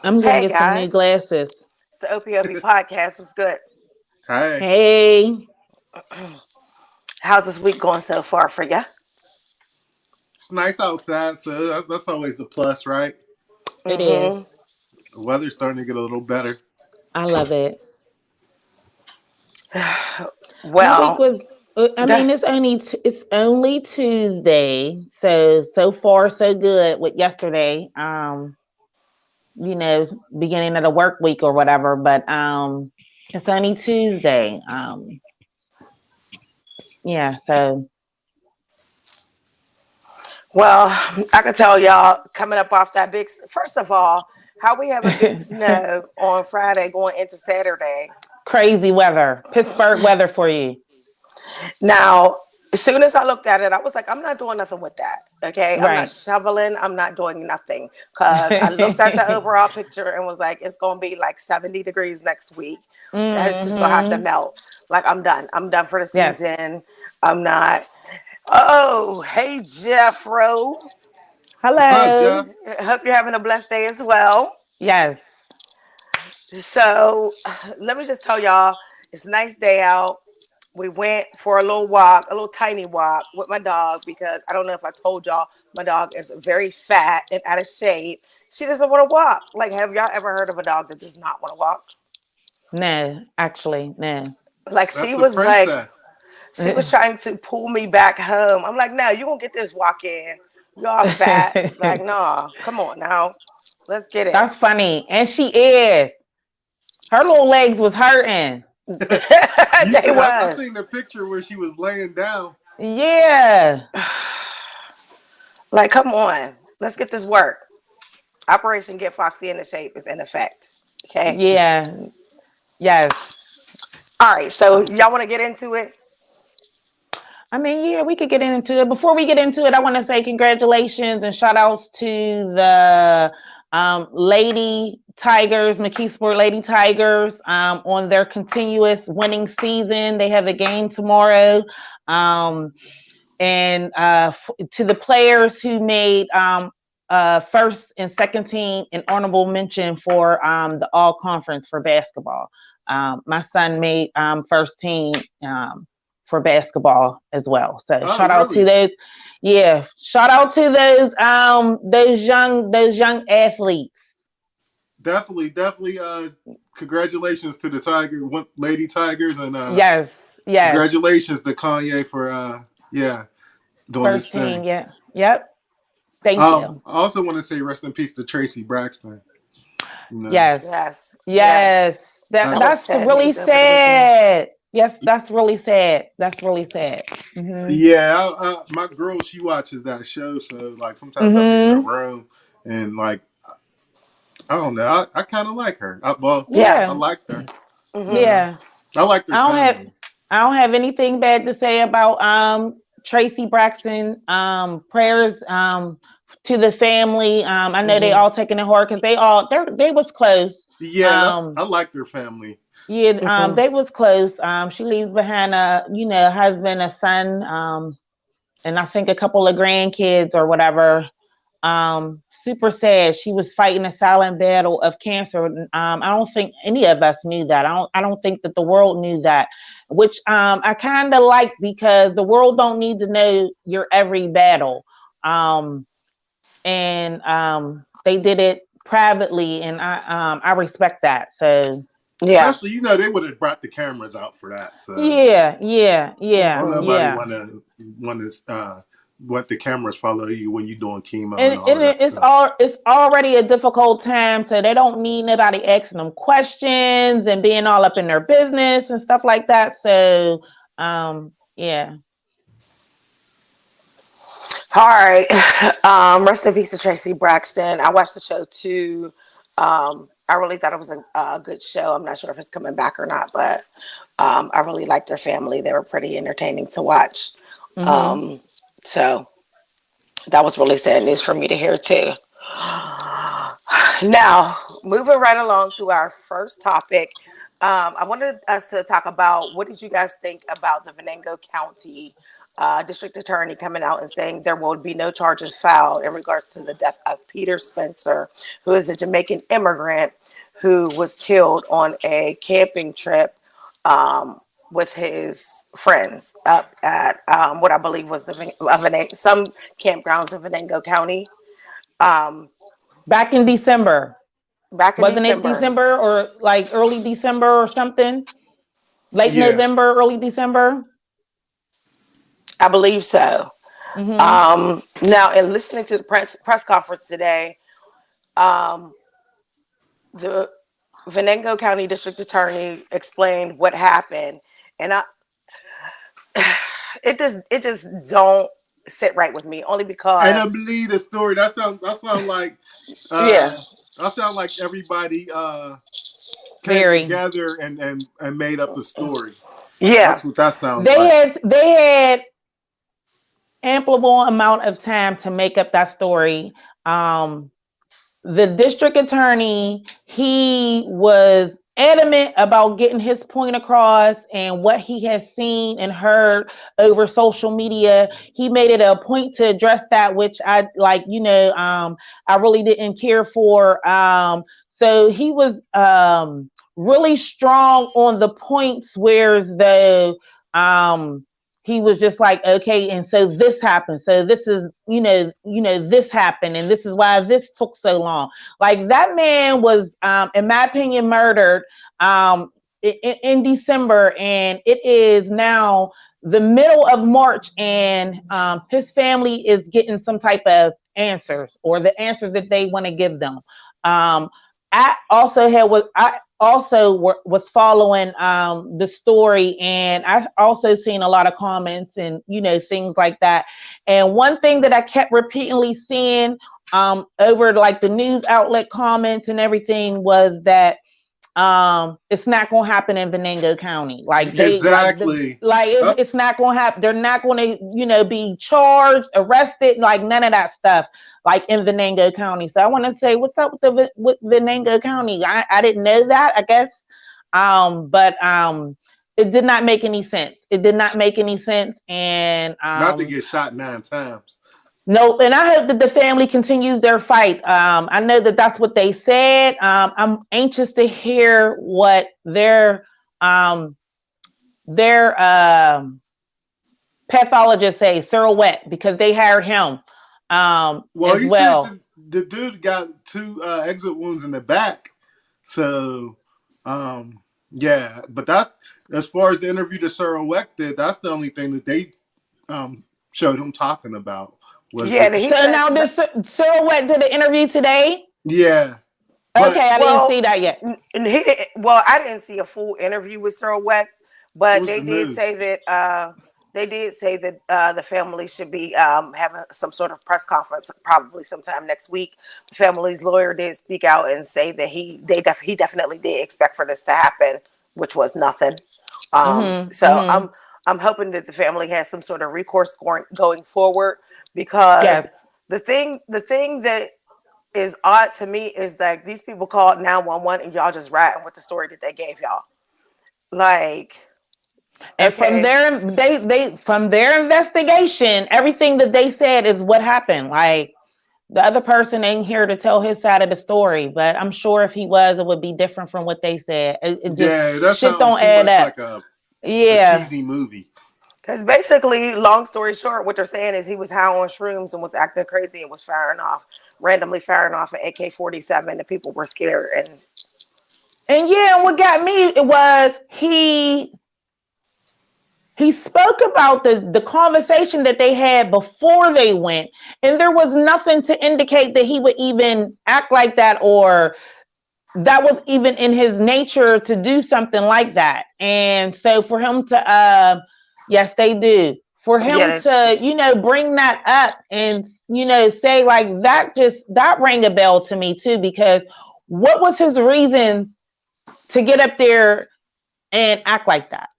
I'm going Hey to get some new guys, glasses. it's the O.P.O.V podcast. What's good? Hey, Hey, How's this week going so far for you? it's nice outside, so that's always a plus, right? it Mm-hmm. is. The weather's starting to get a little better. I love it. My week Well, was. I go- mean, it's only Tuesday, so far so good with yesterday. You know, beginning of the work week or whatever, but it's only Tuesday. Yeah. So well, I can tell y'all coming up off that big. First of all, how we have a big snow on Friday going into Saturday. crazy weather, Pittsburgh weather for you, Now, as soon as I looked at it, I was like, I'm not doing nothing with that. Okay. I'm not right? shoveling. I'm not doing nothing. Because I looked at the overall picture and was like, it's going to be like 70 degrees next week. That's just going to have to hmm melt. Like, I'm done. I'm done for the Yes. season. I'm not. Oh, hey, Jeffro. What's up, Hello. Jeff? Hope you're having a blessed day as well. Yes. So, let me just tell y'all, it's a nice day out. We went for a little walk, a little tiny walk with my dog because I don't know if I told y'all, my dog is very fat and out of shape. She doesn't want to walk. Like, have y'all ever heard of a dog that does not want to walk? No, actually, no. Like, That's the princess. she was trying to pull me back home. I'm like, no, you won't get this walk in. Y'all fat. Like, nah, come on now. Let's get it. That's funny. And she is. Her little legs was hurting. You They see, I was. seen the picture where she was laying down. Yeah. Like, come on. Let's get this work. Operation Get Foxy into Shape is in effect. Okay. Yeah. Yes. All right. So y'all want to get into it? I mean, yeah, we could get into it. Before we get into it, I want to say congratulations and shout outs to the Lady Tigers, McKeesport Lady Tigers, on their continuous winning season. They have a game tomorrow. Um, and to the players who made first and second team an honorable mention for the all conference for basketball. My son made first team for basketball as well. So Oh, shout out to really? those. Yeah, shout out to those young athletes. Definitely, definitely. Congratulations to the Lady Tigers, and Yes, yes. congratulations to Kanye for yeah, doing this First thing. team. Yeah, yep. Thank you. I also want to say rest in peace to Tracy Braxton. You know, Yes. Yes. Yes. Yes. That That was that's sad really news over the weekend. sad. Yes, that's really sad. That's really sad. Mhm. yeah, my girl, she watches that show, so like sometimes I'll be in the Mhm. room and like I don't know, I kind of like her. I Yeah. Yeah. liked her. You Mm-hmm. know, Yeah. I liked her I don't have family. I don't have anything bad to say about Tracy Braxton. Prayers to the family. I know they Mm-hmm. all taking it hard because they was close. Yeah, Um I liked her family. yeah, Mm-hmm. they was close. She leaves behind a husband, a son, and I think a couple of grandkids or whatever. Super sad. She was fighting a silent battle of cancer. I don't think any of us knew that. I don't think that the world knew that, which I kind of like because the world don't need to know your every battle. Um, and they did it privately, and I respect that. So Yeah. Especially, you know, they would have brought the cameras out for that. So yeah, yeah, yeah, don't Mm-hmm. nobody yeah. want the cameras follow you when you're doing chemo and and, all and of that it's stuff. all it's already a difficult time, so they don't need nobody asking them questions and being all up in their business and stuff like that. So, yeah, All right. Rest in peace to Tracy Braxton. I watched the show too. I really thought it was a good show. I'm not sure if it's coming back or not, but I really liked their family. They were pretty entertaining to watch. mm-hmm. Um, so that was really sad news for me to hear too. Now, moving right along to our first topic, I wanted us to talk about what did you guys think about the Venango County district attorney coming out and saying there will be no charges filed in regards to the death of Peter Spencer, who is a Jamaican immigrant who was killed on a camping trip with his friends up at what I believe was some campgrounds in Venango County um, Back in December. back in Wasn't it December. December or like early December or something? Late Yeah. November, early December? I believe so. Mm-hmm. Now, in listening to the press conference today, um, the Venango County District Attorney explained what happened, and it just don't sit right with me. Only And I because, believe the story. That sound like yeah, that sound like everybody came Very. together and made up a story. yeah, That's what that sounds They like. had ample amount of time to make up that story. Um, the district attorney, he was adamant about getting his point across and what he has seen and heard over social media. He made it a point to address that, which I like, I really didn't care for. So he was really strong on the points where the um he was just like, okay, and so this happened, so this is, this happened, and this is why this took so long. Like, that man was, in my opinion, murdered in December, and it is now the middle of March, and his family is getting some type of answers, or the answers that they want to give them. I also was following the story, and I also seen a lot of comments and things like that. And one thing that I kept repeatedly seeing over like the news outlet comments and everything was that it's not going to happen in Venango County. Like, Exactly. it's not going to happen. They're not going to be charged, arrested, like none of that stuff, like in Venango County. So I want to say, what's up with Venango County? I didn't know that, I guess. But it did not make any sense. It did not make any sense. And Not to get shot 9 times. no, and I hope that the family continues their fight. I know that that's what they said. I'm anxious to hear what um, their pathologist say, Silhouette, because they hired him Well, as he said well. the dude got 2 exit wounds in the back. So, yeah. But that's, as far as the interview that Sarah Weck did, that's the only thing that they showed him talking about was yeah. the, And he So said, now this Silhouette did an interview today. yeah. But Okay, I didn't well, see that yet. and he didn't. Well, I didn't see a full interview with Sir Wex, it but was they the did say news. that the family should be having some sort of press conference probably sometime next week. The family's lawyer did speak out and say that he definitely did expect for this to happen, which was nothing. Mm-hmm. So Mm-hmm. I'm hoping that the family has some sort of recourse going forward, because Yes. the thing that is odd to me is that these people called 911 and y'all just ratting with the story that they gave y'all. Like, And from okay, their investigation, everything that they said is what happened. Like, the other person ain't here to tell his side of the story, but I'm sure if he was, it would be different from what they said. It just, Yeah, that shit sounds don't too add much up. like a Yeah. cheesy movie. because basically, long story short, what they're saying is he was high on shrooms and was acting crazy and was randomly firing off an AK-47, and people were scared. And And yeah, and what got me it was he spoke about the conversation that they had before they went, and there was nothing to indicate that he would even act like that, or that was even in his nature to do something like that. And so for him to yes, they do, for him yeah, to bring that up and say like that, just that rang a bell to me too, because what was his reasons to get up there and act like that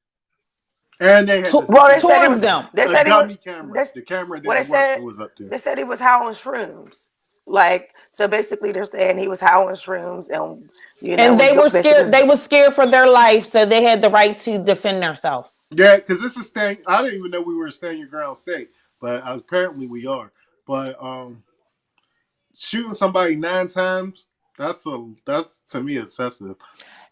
And they had well, they said he towards was. them? They a said he was. dummy camera. This The camera what they didn't work. said. It was up there. They said he was high on shrooms. Like, so basically, they're saying he was high on shrooms, and And they was were scared, basically. they were scared for their life, so they had the right to defend themselves. Yeah, because this is staying. I didn't even know we were a stand your ground state, but apparently we are. But shooting somebody 9 times, that's to me excessive.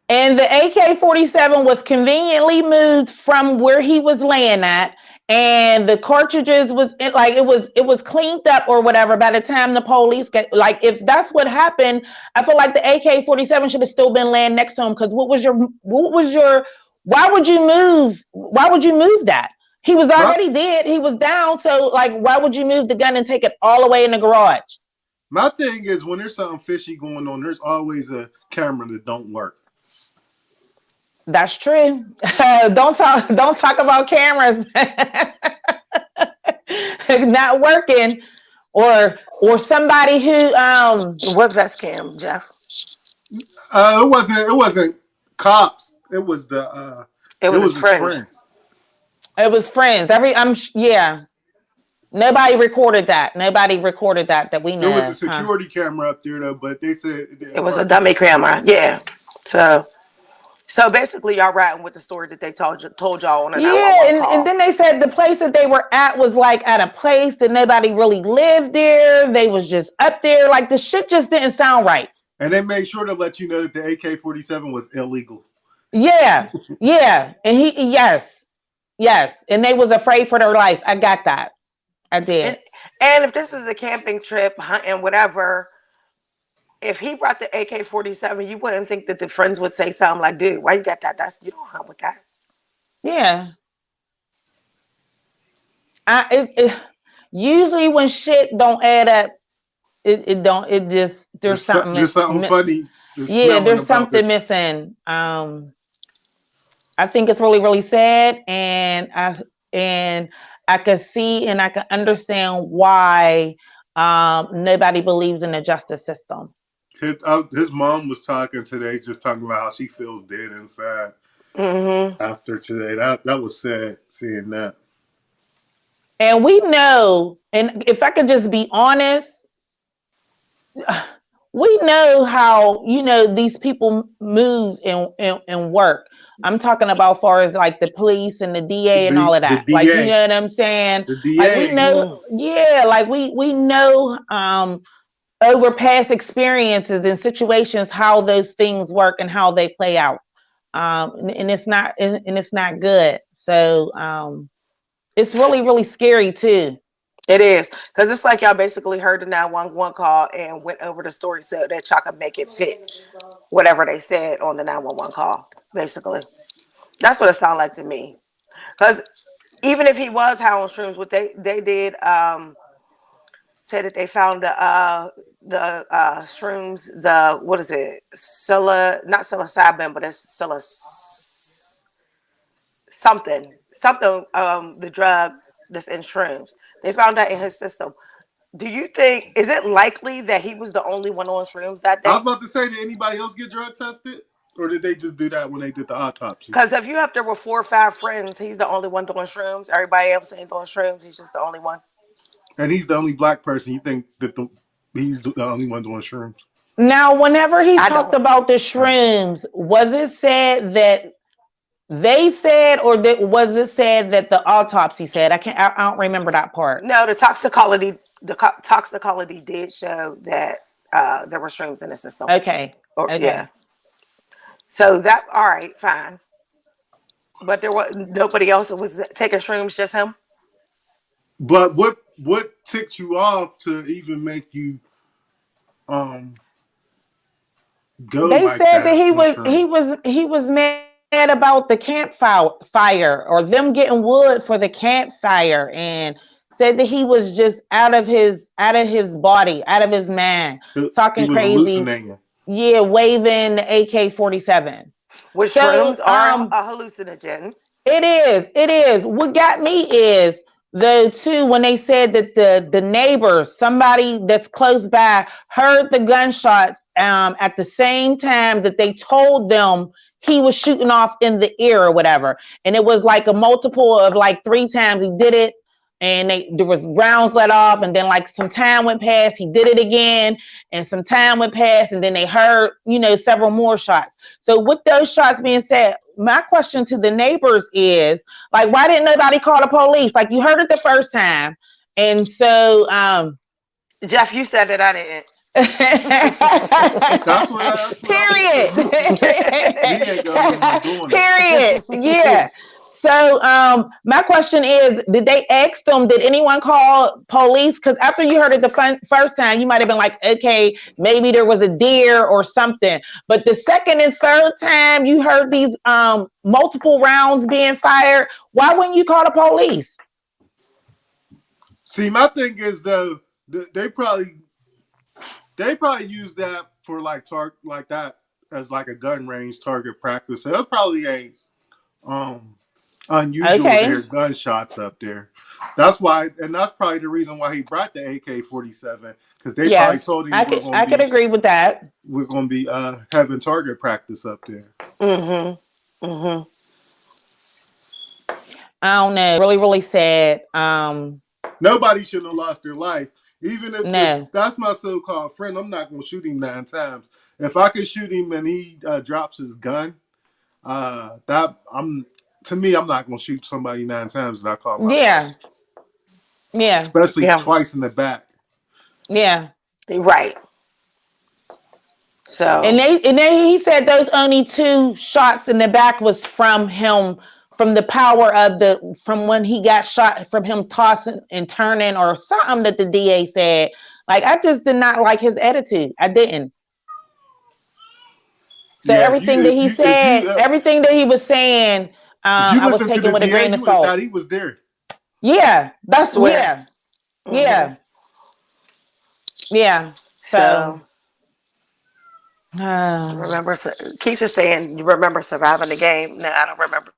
And the AK-47 was conveniently moved from where he was laying at, and the cartridges was like it was cleaned up or whatever by the time the police get, like, if that's what happened, I feel like the AK-47 should have still been laying next to him, because what was your why would you move that? He was My already dead, he was down, so like why would you move the gun and take it all the way in the garage? my thing is when there's something fishy going on, there's always a camera that don't work. That's true. Don't talk about cameras not working, or somebody who What vest cam, Jeff? It wasn't cops. It It was his was his friends. friends. it was friends. Yeah. Nobody recorded that we There know was a of, huh? security camera up there though, but they said it It didn't was a work. dummy camera. Yeah. So basically, y'all ratting with the story that they told y'all on a Yeah, 911 and call. then they said the place that they were at was like at a place that nobody really lived there. They was just up there. Like the shit just didn't sound right. And they made sure to let you know that the AK-47 was illegal. Yeah, yeah. And yes. And they was afraid for their life. I got that. I And did. and if this is a camping trip, hunting, whatever, if he brought the AK-47, you wouldn't think that the friends would say something like, "Dude, why you got that? That's you don't hunt with that." Yeah. Usually when shit don't add up, it don't it just there's something Just something funny is yeah, smelling there's about something this. missing. I think it's really, really sad, and I could see and I could understand why nobody believes in the justice system. His mom was talking today, just talking about how she feels dead inside Mm-hmm. after today. That was sad seeing that. And we know, and if I could just be honest, we know how these people move and work. I'm talking about far as like the police and the DA and all of The that. Like, you DA, know what I'm saying? the Like we DA. know, Mm-hmm. yeah, like we know over past experiences and situations how those things work and how they play out. And it's not good. So it's really, really scary too. It is because it's like y'all basically heard the 911 call and went over the story so that y'all can make it fit whatever they said on the 911 call. Basically, that's what it sounded like to me. Because even if he was high on shrooms, what they did say that they found the shrooms, the what is it, not psilocybin, but it's something the drug that's in shrooms. They found that in his system. Do you think, is it likely that he was the only one on shrooms that I was day? about to say, did anybody else get drug tested, or did they just do that when they did the autopsy? Because if you up there with 4 or 5 friends, he's the only one doing shrooms. Everybody else ain't doing shrooms. He's just the only one. And he's the only black person. You think that he's the only one doing shrooms? Now, whenever he I talked don't. about the I don't. shrooms, was it said that they said, or was it said that the autopsy said? I don't remember that part. No, the toxicology did show that there were shrooms in the system. Okay. Or yeah. Okay. So that all right, fine. But there was nobody else that was taking shrooms, just him. But what ticks you off to even make you um go They like said that that he on was he shrooms? was he was mad about the campfire or them getting wood for the campfire, and said that he was just out of his body, out of his mind, He talking was crazy. hallucinating. Yeah, waving the AK-47. Which So shrooms are a hallucinogen. it is. What got me is the two, when they said that the neighbors, somebody that's close by, heard the gunshots at the same time that they told them he was shooting off in the ear or whatever, and it was like a multiple of like 3 times he did it. and there was rounds let off, and then like some time went past, he did it again, and some time went past, and then they heard, several more shots. So with those shots being said, my question to the neighbors is, like, why didn't nobody call the police? Like, you heard it the first time, and so Jeff, you said it, I didn't. Period. He ain't the only one doing it. Period. Yeah. So my question is, did they ask them, did anyone call police? Because after you heard it the first time, you might have been like, okay, maybe there was a deer or something. But the second and third time you heard these multiple rounds being fired, why wouldn't you call the police? See, my thing is though, they probably use that for like that as like a gun range target practice. So it probably ain't unusual to hear gunshots up there. That's why, and that's probably the reason why he brought the AK-47, because they probably told him I could agree with that. We're gonna be having target practice up there. Mm-hmm. Mm-hmm. I don't know. Really, really sad. Nobody should have lost their life. Even if that's my so-called friend, I'm not gonna shoot him 9 times. If I could shoot him and he drops his gun, I'm not gonna shoot somebody 9 times that I call my friend. Yeah. Especially twice in the back. Yeah. Right. So and then he said those only 2 shots in the back was from him, from the power of from when he got shot, from him tossing and turning or something that the DA said. Like, I just did not like his attitude. I didn't. So everything that he said, everything that he was saying, I was taking with a grain of salt. Thought he was there. Yeah, that's yeah. Mm-hmm. Yeah. Yeah. So remember, Keith is saying, you remember surviving the game? No, I don't remember.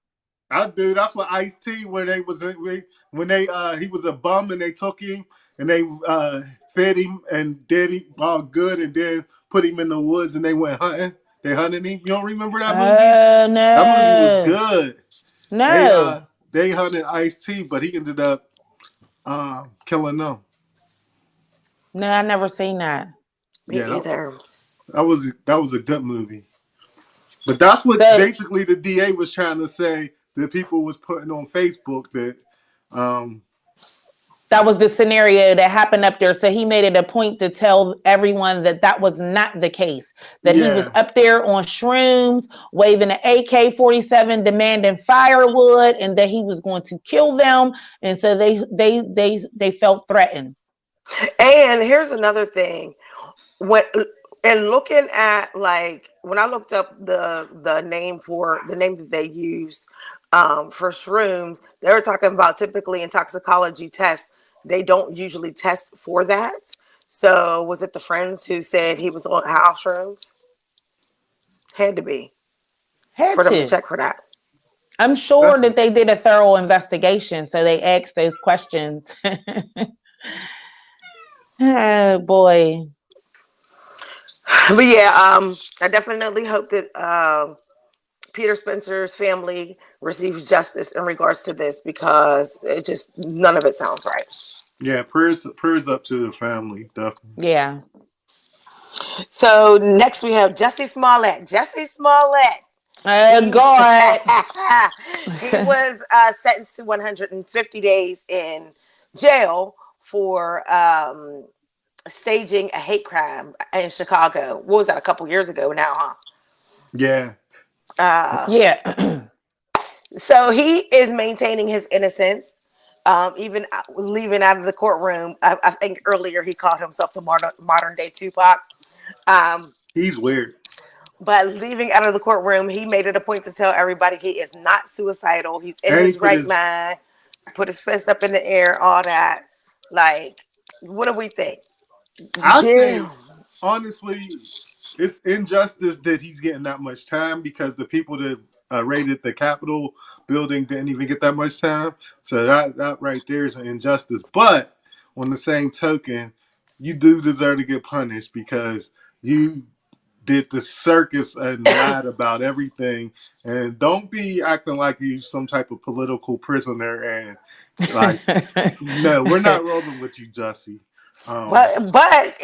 I do. That's what Ice-T, when he was a bum and they took him and they fed him and did him all good and then put him in the woods and they went hunting. They hunted him. You don't remember that movie? No. That movie was good. No. They hunted Ice-T, but he ended up killing them. No, I never seen that. Me either. That was a good movie. But that's what basically the DA was trying to say that people was putting on Facebook, that that was the scenario that happened up there. So he made it a point to tell everyone that was not the case. That he was up there on shrooms, waving an AK-47, demanding firewood, and that he was going to kill them. And so they felt threatened. And here's another thing. And looking at, like, when I looked up the name that they use for shrooms, they were talking about typically in toxicology tests, they don't usually test for that. So was it the friends who said he was on house shrooms? Had to be. For them to check for that. I'm sure that they did a thorough investigation, so they asked those questions. Oh boy. But yeah, I definitely hope that Peter Spencer's family receives justice in regards to this, because none of it sounds right. Yeah, prayers up to the family, definitely. Yeah. So next we have Jussie Smollet. Jussie Smollet. Oh God. He was sentenced to 150 days in jail for staging a hate crime in Chicago. What was that, a couple years ago now, huh? Yeah. Yeah. So he is maintaining his innocence, even leaving out of the courtroom. I think earlier he called himself the modern day Tupac. He's weird. But leaving out of the courtroom, he made it a point to tell everybody he is not suicidal. He's in his right mind. Put his fist up in the air, all that. Like, what do we think? I think, honestly, it's injustice that he's getting that much time, because the people that raided the Capitol building didn't even get that much time. So that right there is an injustice. But on the same token, you do deserve to get punished, because you did the circus and lied about everything. And don't be acting like you some type of political prisoner and Like, no, we're not rolling with you, Jussie. Um, But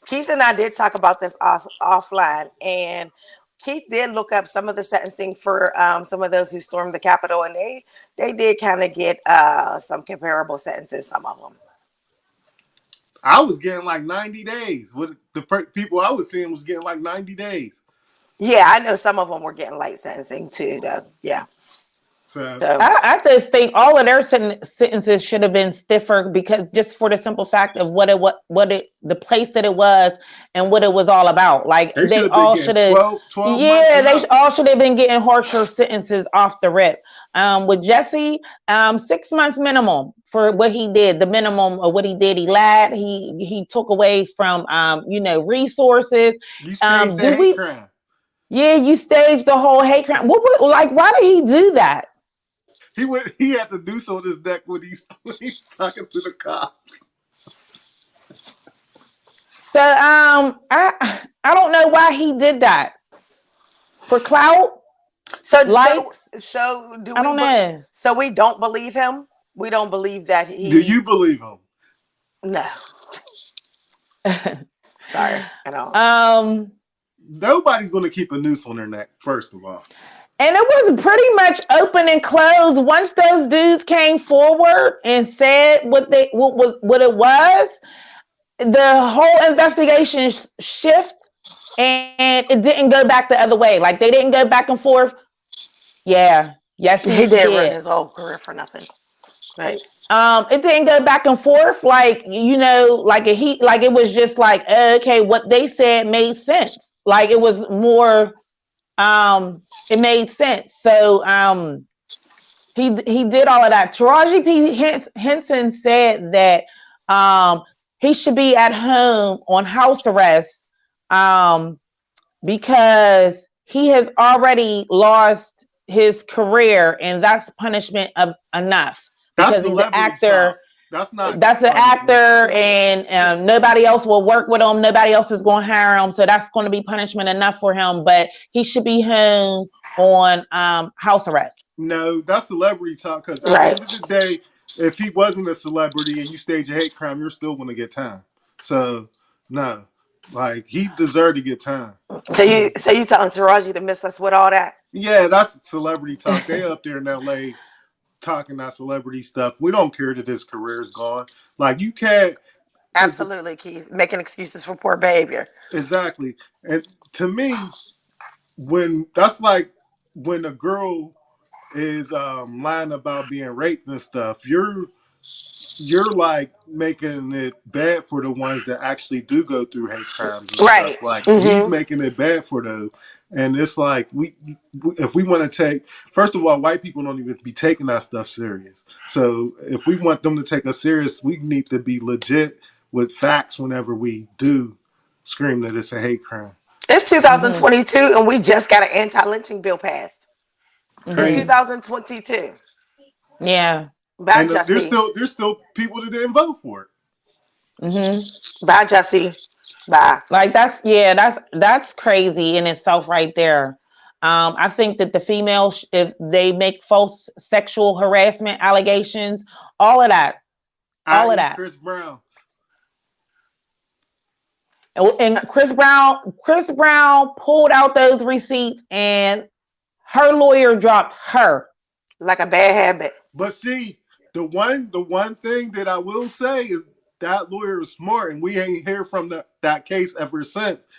Keith and I did talk about this offline, and Keith did look up some of the sentencing for some of those who stormed the Capitol, and they did kind of get some comparable sentences. Some of them. I was getting like 90 days. What the people I was seeing was getting like 90 days. Yeah, I know some of them were getting light sentencing too, though. Yeah. So So I just think all of their sentences should have been stiffer because just for the simple fact of what it the place that it was and what it was all about. Like they should they have been all getting should have, 12 months yeah, and they up. all should have been getting harsher sentences off the rip. With Jussie, 6 months minimum for what he did. The minimum of what he did, he lied. He took away from resources. You staged that Did hate we? crime. Yeah, you staged the whole hate crime. Like? Why did he do that? He had to do so on his neck when he's talking to the cops. So I don't know why he did that. For clout, so so likes, so do I we? don't know. So we don't believe him. We don't believe that Do you he. believe him? No, sorry, I don't. um Nobody's going to keep a noose on their neck, first of all. and it was pretty much open and closed once those dudes came forward and said what it was. The whole investigation shift and it didn't go back the other way. Like they didn't go back and forth. Yeah, yes, He he did ruin did. his whole career for nothing, right? It didn't go back and forth like like it was just like okay, what they said made sense. Like it was more, it made sense. So he did all of that. Taraji P Henson said that he should be at home on house arrest um because he has already lost his career and that's punishment of enough That's because he's an celebrity talk. actor. That's not That's an punishment. actor and nobody else will work with him. Nobody else is going to hire him, so that's going to be punishment enough for him, but he should be home on house arrest. No, that's celebrity talk because at the Right. end of the day, if he wasn't a celebrity and you stage a hate crime, you're still going to get time. So, no. Like, he deserved to get time. So you telling Taraji to miss us with all that? Yeah, that's celebrity talk. They up there in LA talking that celebrity stuff. We don't care that his career's gone. Like, you can't, because Absolutely, Keith. Making excuses for poor behavior. exactly. And to me, when that's like when a girl is lying about being raped and stuff, you're like making it bad for the ones that actually do go through hate crimes and Right. stuff. Like he's Mm-hmm. making it bad for those. And it's like if we want to take, first of all, white people don't even be taking that stuff serious. So if we want them to take us serious, we need to be legit with facts whenever we do scream that it's a hate crime. It's Hmm. 2022, and we just got an anti-lynching bill passed in Hmm. Crazy. 2022. Yeah. Bye, And Jussie. there's still people that didn't vote for it. Hmm. Bye, Jussie. Bye. Like that's crazy in itself right there. I think that the females, if they make false sexual harassment allegations, all of that, all of I.e., that, Chris Brown. and Chris Brown pulled out those receipts, and her lawyer dropped her. Like a bad habit. But see, the one thing that I will say is that lawyer is smart, and we ain't hear from that case ever since.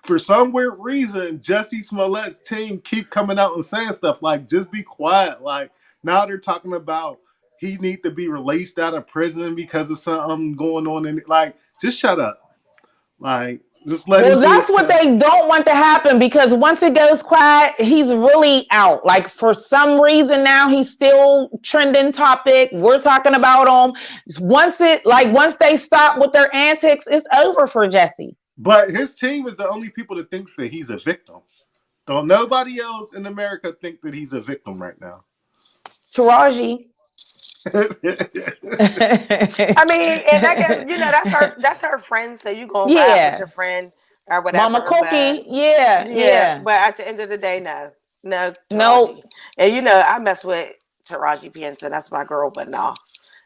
For some weird reason, Jessie Smollett's team keep coming out and saying stuff like, "Just be quiet." Like now they're talking about he need to be released out of prison because of something going on, and like, just shut up. Like, just let him Well, do his that's what time. they don't want to happen because once it goes quiet, he's really out. Like for some reason now he's still trending topic. We're talking about him. Once they stop with their antics, it's over for Jessie. But his team is the only people that thinks that he's a victim. Don't nobody else in America think that he's a victim right now. Taraji. I mean, and I guess that's her friend. So you gonna ride with Yeah. your friend or Mama whatever. But Cookie. Yeah, yeah, yeah. but at the end of the day, no, No. Taraji. And I mess with Taraji P. Henson. That's my girl, but no,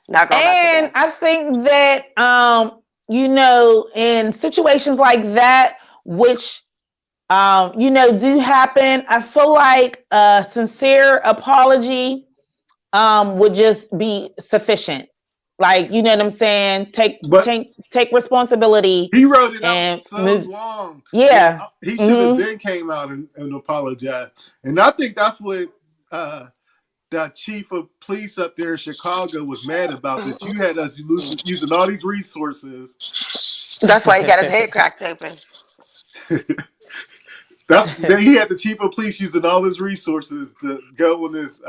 not girl, not And today. I think that in situations like that, which do happen, I feel like a sincere apology would just be sufficient. Like, you know what I'm saying? But Take responsibility he wrote it out and so move. long that Yeah. he should have Mm-hmm. then came out and apologized. And I think that's what that chief of police up there in Chicago was mad about, that you had us using all these resources. That's why he got his head cracked open. He had the chief of police using all his resources to go on this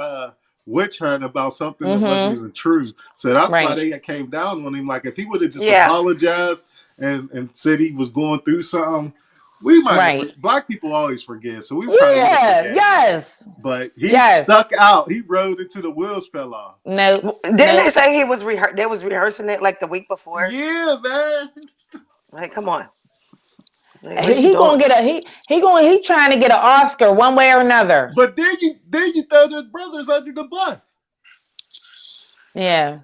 witch hunt about something that wasn't Mm-hmm. even true. So that's why Right. they came down on him. Like, if he would have just Yeah. apologized and said he was going through something, we might have. Right. Black people always forget, so we probably would have Yeah. forgave him. Yes. But he Yes. stuck out. He rode until the wheels fell off. No. Didn't they say he was they was rehearsing it like the week before? Yeah, man. Like, come on. Like, what you He doing? gonna get he trying to get an Oscar one way or another. But then you throw the brothers under the bus. Yeah.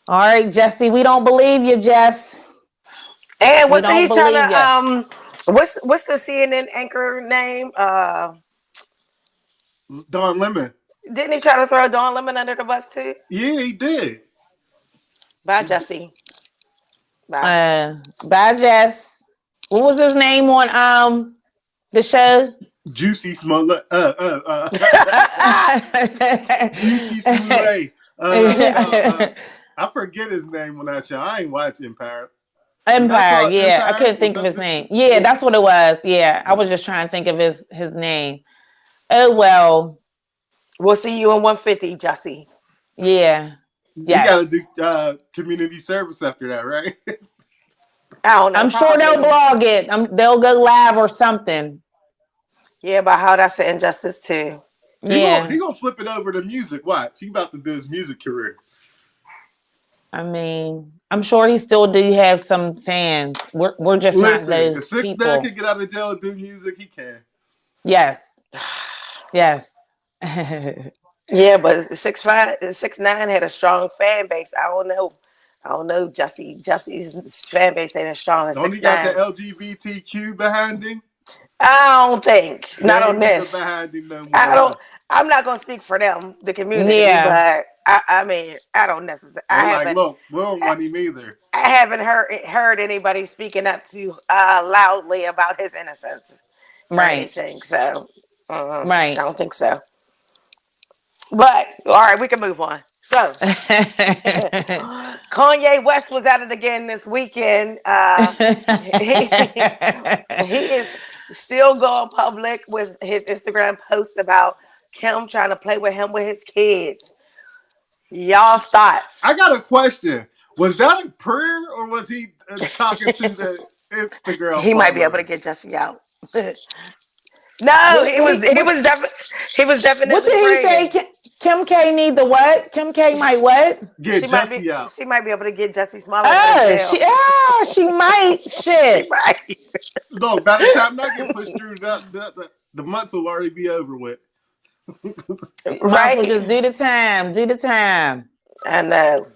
All right, Jessie, we don't believe you, Jess. And We wasn't he don't trying believe you. to what's the CNN anchor name? Don Lemon. Didn't he try to throw Dawn Lemon under the bus too? Yeah, he did. Bye, Jesse. Bye. Bye, Jess. What was his name on the show? Jussie Smollet. Jussie Smollet. I forget his name on that show. I ain't watching Empire. Was that Empire, called yeah. I Empire? couldn't Was think of that his this? name. Yeah, that's what it was. Yeah. I was just trying to think of his name. Oh well. We'll see you in 150, Jesse. Yeah. He Yes. got to do community service after that, right? I don't know. I'm sure Probably. they'll blog it. They'll go live or something. Yeah, about how that's an injustice too. He Yeah. gonna flip it over to music. Watch. He about to do his music career. I mean, I'm sure he still do have some fans. We're just not Listen, if those 6ix9ine people. can get out of jail and do music, he can. Yes. Yes. Yeah, but 6ix9ine had a strong fan base. I don't know. Jesse's fan base ain't as strong as Don't he got the 6ix9ine. LGBTQ behind him? I don't think. They Not on ain't even this. behind him no I more. don't. I'm not gonna speak for them, the community, Yeah. but I mean, I don't necessarily. They like, look, we don't want him either. I haven't heard anybody speaking up too loudly about his innocence or Right. anything. So I Right. don't think so. But all right, we can move on. So Kanye West was at it again this weekend. He is still going public with his Instagram posts about Kim trying to play with him with his kids. Y'all's thoughts? I got a question. Was that a prayer or was he talking to the Instagram? He might be able to get Jesse out. No, he was definitely What did he praying. say? Kim K need the what? Kim K might what? Get She Jesse out. might be able to get Jessie Smallett out of jail. She might. Shit. She might. Look, by the time I get pushed through, the months will already be over with. Might as well Right. just do the time. Do the time. I know.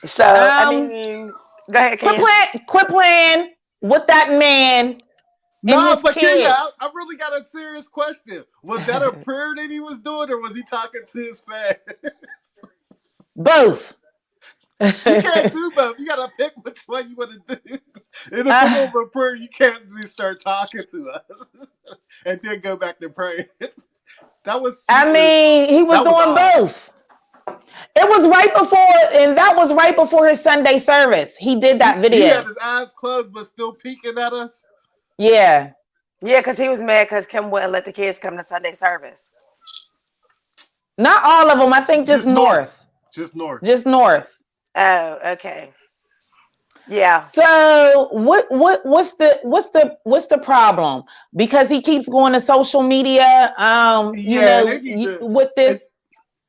So I mean, go ahead, Ken. Quit playing with that man. No, his but kids. Kenya, I really got a serious question. Was that a prayer that he was doing, or was he talking to his fans? Both. You can't do both. You gotta pick which one you want to do. In the middle of a prayer, you can't just start talking to us and then go back to praying. That was super, I mean, he was doing odd. both. It was right before, and that was right before his Sunday service. He did that video. He had his eyes closed, but still peeking at us. Yeah. Yeah, because he was mad because Kim wouldn't let the kids come to Sunday service. Not all of them. I think just north. Just north. Just north. Oh, okay. Yeah. So what's the problem? Because he keeps going to social media. With this.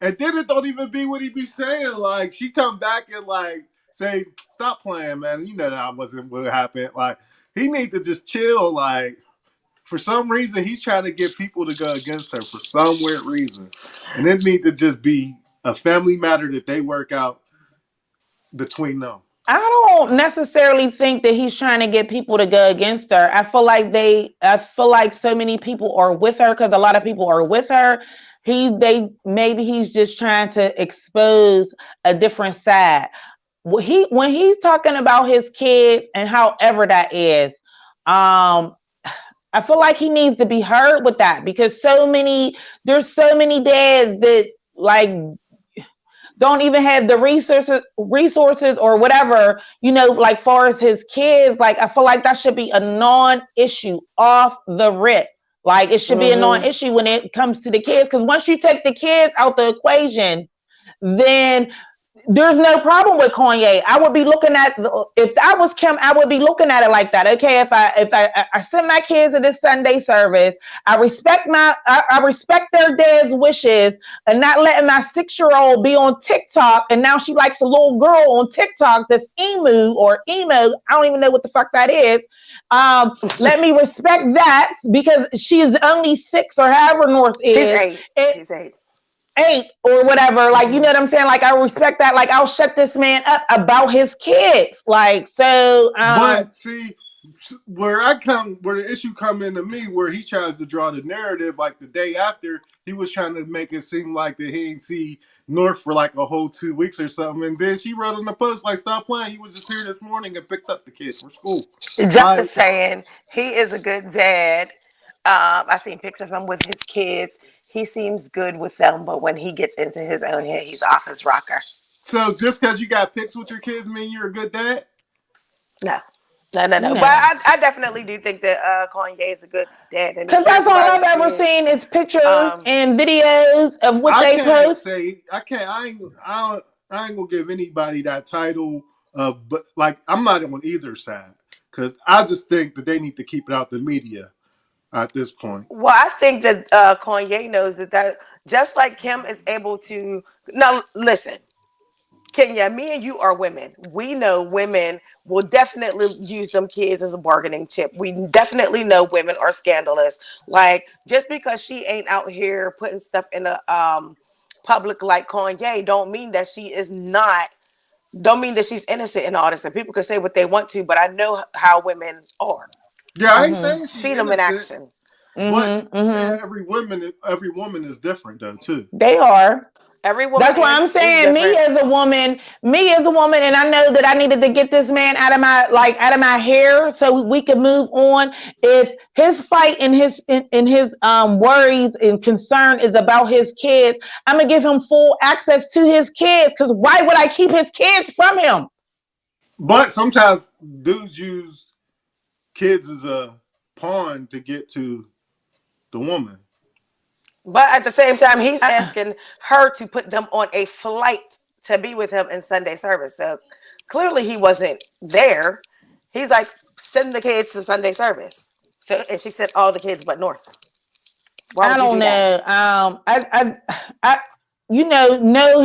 And then it don't even be what he be saying. Like, she come back and like say, "Stop playing, man. You know that wasn't what happened." Like, he need to just chill. Like, for some reason he's trying to get people to go against her for some weird reason, and it need to just be a family matter that they work out between them. I don't necessarily think that he's trying to get people to go against her. I feel like so many people are with her because a lot of people are with her. Maybe he's just trying to expose a different side. When he's talking about his kids and however that is, I feel like he needs to be heard with that because there's so many dads that like don't even have the resources or whatever, like far as his kids, like I feel like that should be a non-issue off the rip. Like it should be a non-issue when it comes to the kids. Because once you take the kids out the equation, then there's no problem with Kanye. I would be looking at if I was Kim, I would be looking at it like that. Okay, if I send my kids to this Sunday service, I respect their dad's wishes and not letting my 6-year-old be on TikTok and now she likes a little girl on TikTok that's emo or emo. I don't even know what the fuck that is. Let me respect that because she is only 6 or however North is. She's 8. 8 or whatever, like you know what I'm saying, like I respect that, like I'll shut this man up about his kids, like so but see where the issue come into me where he tries to draw the narrative like the day after he was trying to make it seem like that he ain't see North for like a whole 2 weeks or something, and then she wrote on the post like stop playing, he was just here this morning and picked up the kids for school. Jeff is saying he is a good dad. I seen pics of him with his kids. He seems good with them, but when he gets into his own head, he's off his rocker. So just because you got pics with your kids mean you're a good dad? No. But I definitely do think that Kanye is a good dad. Because that's all I've ever seen is pictures and videos of what they post. I ain't gonna give anybody that title, but like I'm not on either side because I just think that they need to keep it out the media at this point. Well, I think that Kanye knows that just like Kim is able to. Now, listen, Kenya, me and you are women. We know women will definitely use them kids as a bargaining chip. We definitely know women are scandalous. Like, just because she ain't out here putting stuff in the public like Kanye, don't mean that she's innocent in all this. And people can say what they want to, but I know how women are. Yeah, I ain't saying she's seen them in action. But every woman is different though too. They are. Every woman. That's why I'm saying me as a woman, and I know that I needed to get this man out of my hair so we could move on. If his fight and his worries and concern is about his kids, I'm gonna give him full access to his kids. Because why would I keep his kids from him? But sometimes dudes use kids as a pawn to get to the woman. But at the same time, he's asking her to put them on a flight to be with him in Sunday service. So clearly he wasn't there. He's like, send the kids to Sunday service. So, and she said all the kids but North. Why would I don't know. No,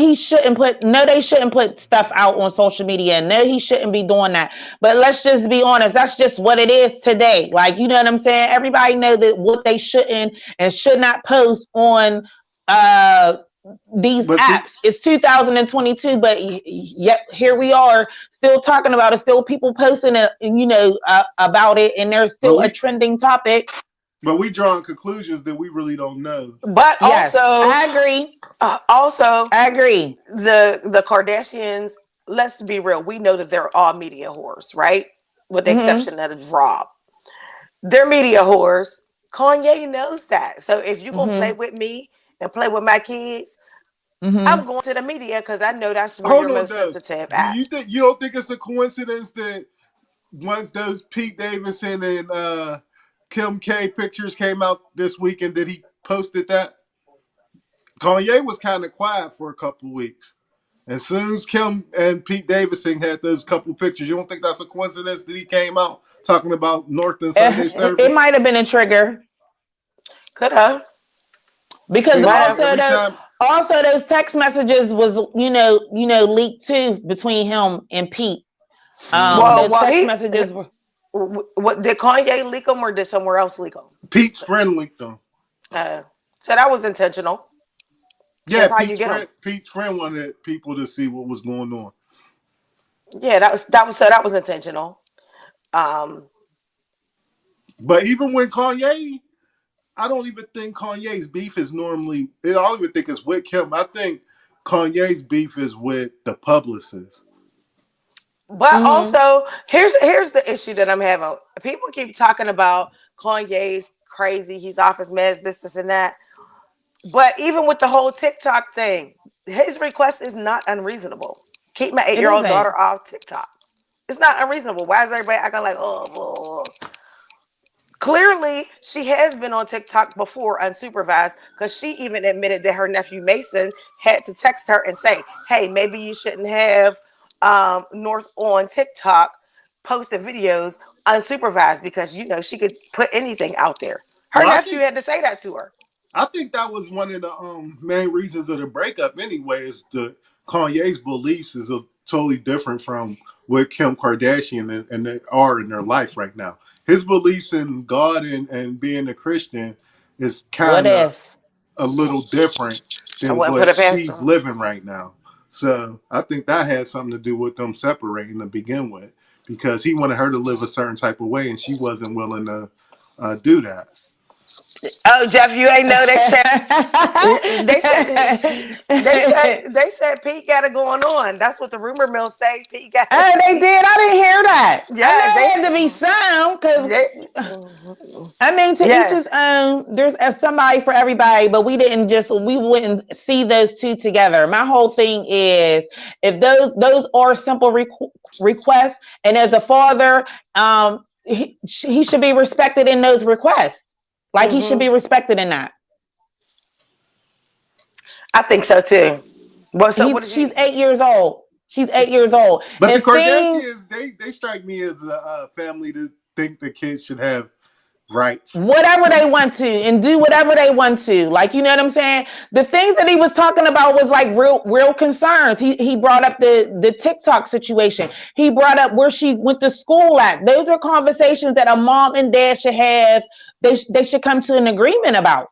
they shouldn't put stuff out on social media. No, he shouldn't be doing that. But let's just be honest. That's just what it is today. Like, you know what I'm saying? Everybody knows that what they shouldn't and should not post on these apps. It's 2022, but yet here we are still talking about it. Still people posting it, about it, and there's still a trending topic. But we drawing conclusions that we really don't know. But yes, also, I agree. I agree. The Kardashians. Let's be real. We know that they're all media whores, right? With the exception of Rob. They're media whores. Kanye knows that. So if you're gonna play with me and play with my kids, I'm going to the media because I know that's where you're most sensitive at. You don't think it's a coincidence that once those Pete Davidson and Kim K pictures came out this weekend that he posted that? Kanye was kind of quiet for a couple of weeks. As soon as Kim and Pete Davidson had those couple pictures, you don't think that's a coincidence that he came out talking about North and Sunday service? It might have been a trigger. Could have. Because also those text messages was leaked too between him and Pete. Text messages were. What did Kanye leak them or did somewhere else leak them? Pete's friend linked them. So that was intentional. Yeah, That's how you get them. Pete's friend wanted people to see what was going on. Yeah, that was intentional. Um, But even when Kanye, I don't even think Kanye's beef is normally. I don't even think it's with Kim. I think Kanye's beef is with the publicist. but Mm-hmm. also here's the issue that I'm having. People keep talking about Kanye's crazy. He's off his meds. This, and that. But even with the whole TikTok thing, his request is not unreasonable. Keep my eight It year old isn't. daughter off TikTok. It's not unreasonable. Why is everybody acting like, clearly she has been on TikTok before unsupervised because she even admitted that her nephew Mason had to text her and say, hey, maybe you shouldn't have North on TikTok posting videos unsupervised because she could put anything out there. Her Well, nephew had to say that to her. I think that was one of the main reasons of the breakup. Anyway, is the Kanye's beliefs is totally different from what Kim Kardashian and they are in their life right now. His beliefs in God and being a Christian is What kind of if? a little different I than wouldn't put what it past she's her. living right now. So I think that had something to do with them separating to begin with, because he wanted her to live a certain type of way and she wasn't willing to do that. Oh, Jeff, you ain't know they said they said Pete got it going on. That's what the rumor mill say. Pete got Oh, they did. I didn't hear that. I yes, know it had to be some they because I mean, to each his yes. own. There's a somebody for everybody, but we wouldn't see those two together. My whole thing is if those are simple requests, and as a father, he should be respected in those requests. Like he should Hmm. be respected in that. I think so too. Well, so what did She's you? 8 years old. She's 8 years old. But the If things Kardashians, they strike me as a family that think the kids should have rights. whatever they want to and do whatever they want to, like, you know what I'm saying, the things that he was talking about was like real concerns. He brought up the TikTok situation. He brought up where she went to school at. Those are conversations that a mom and dad should have. They should come to an agreement about.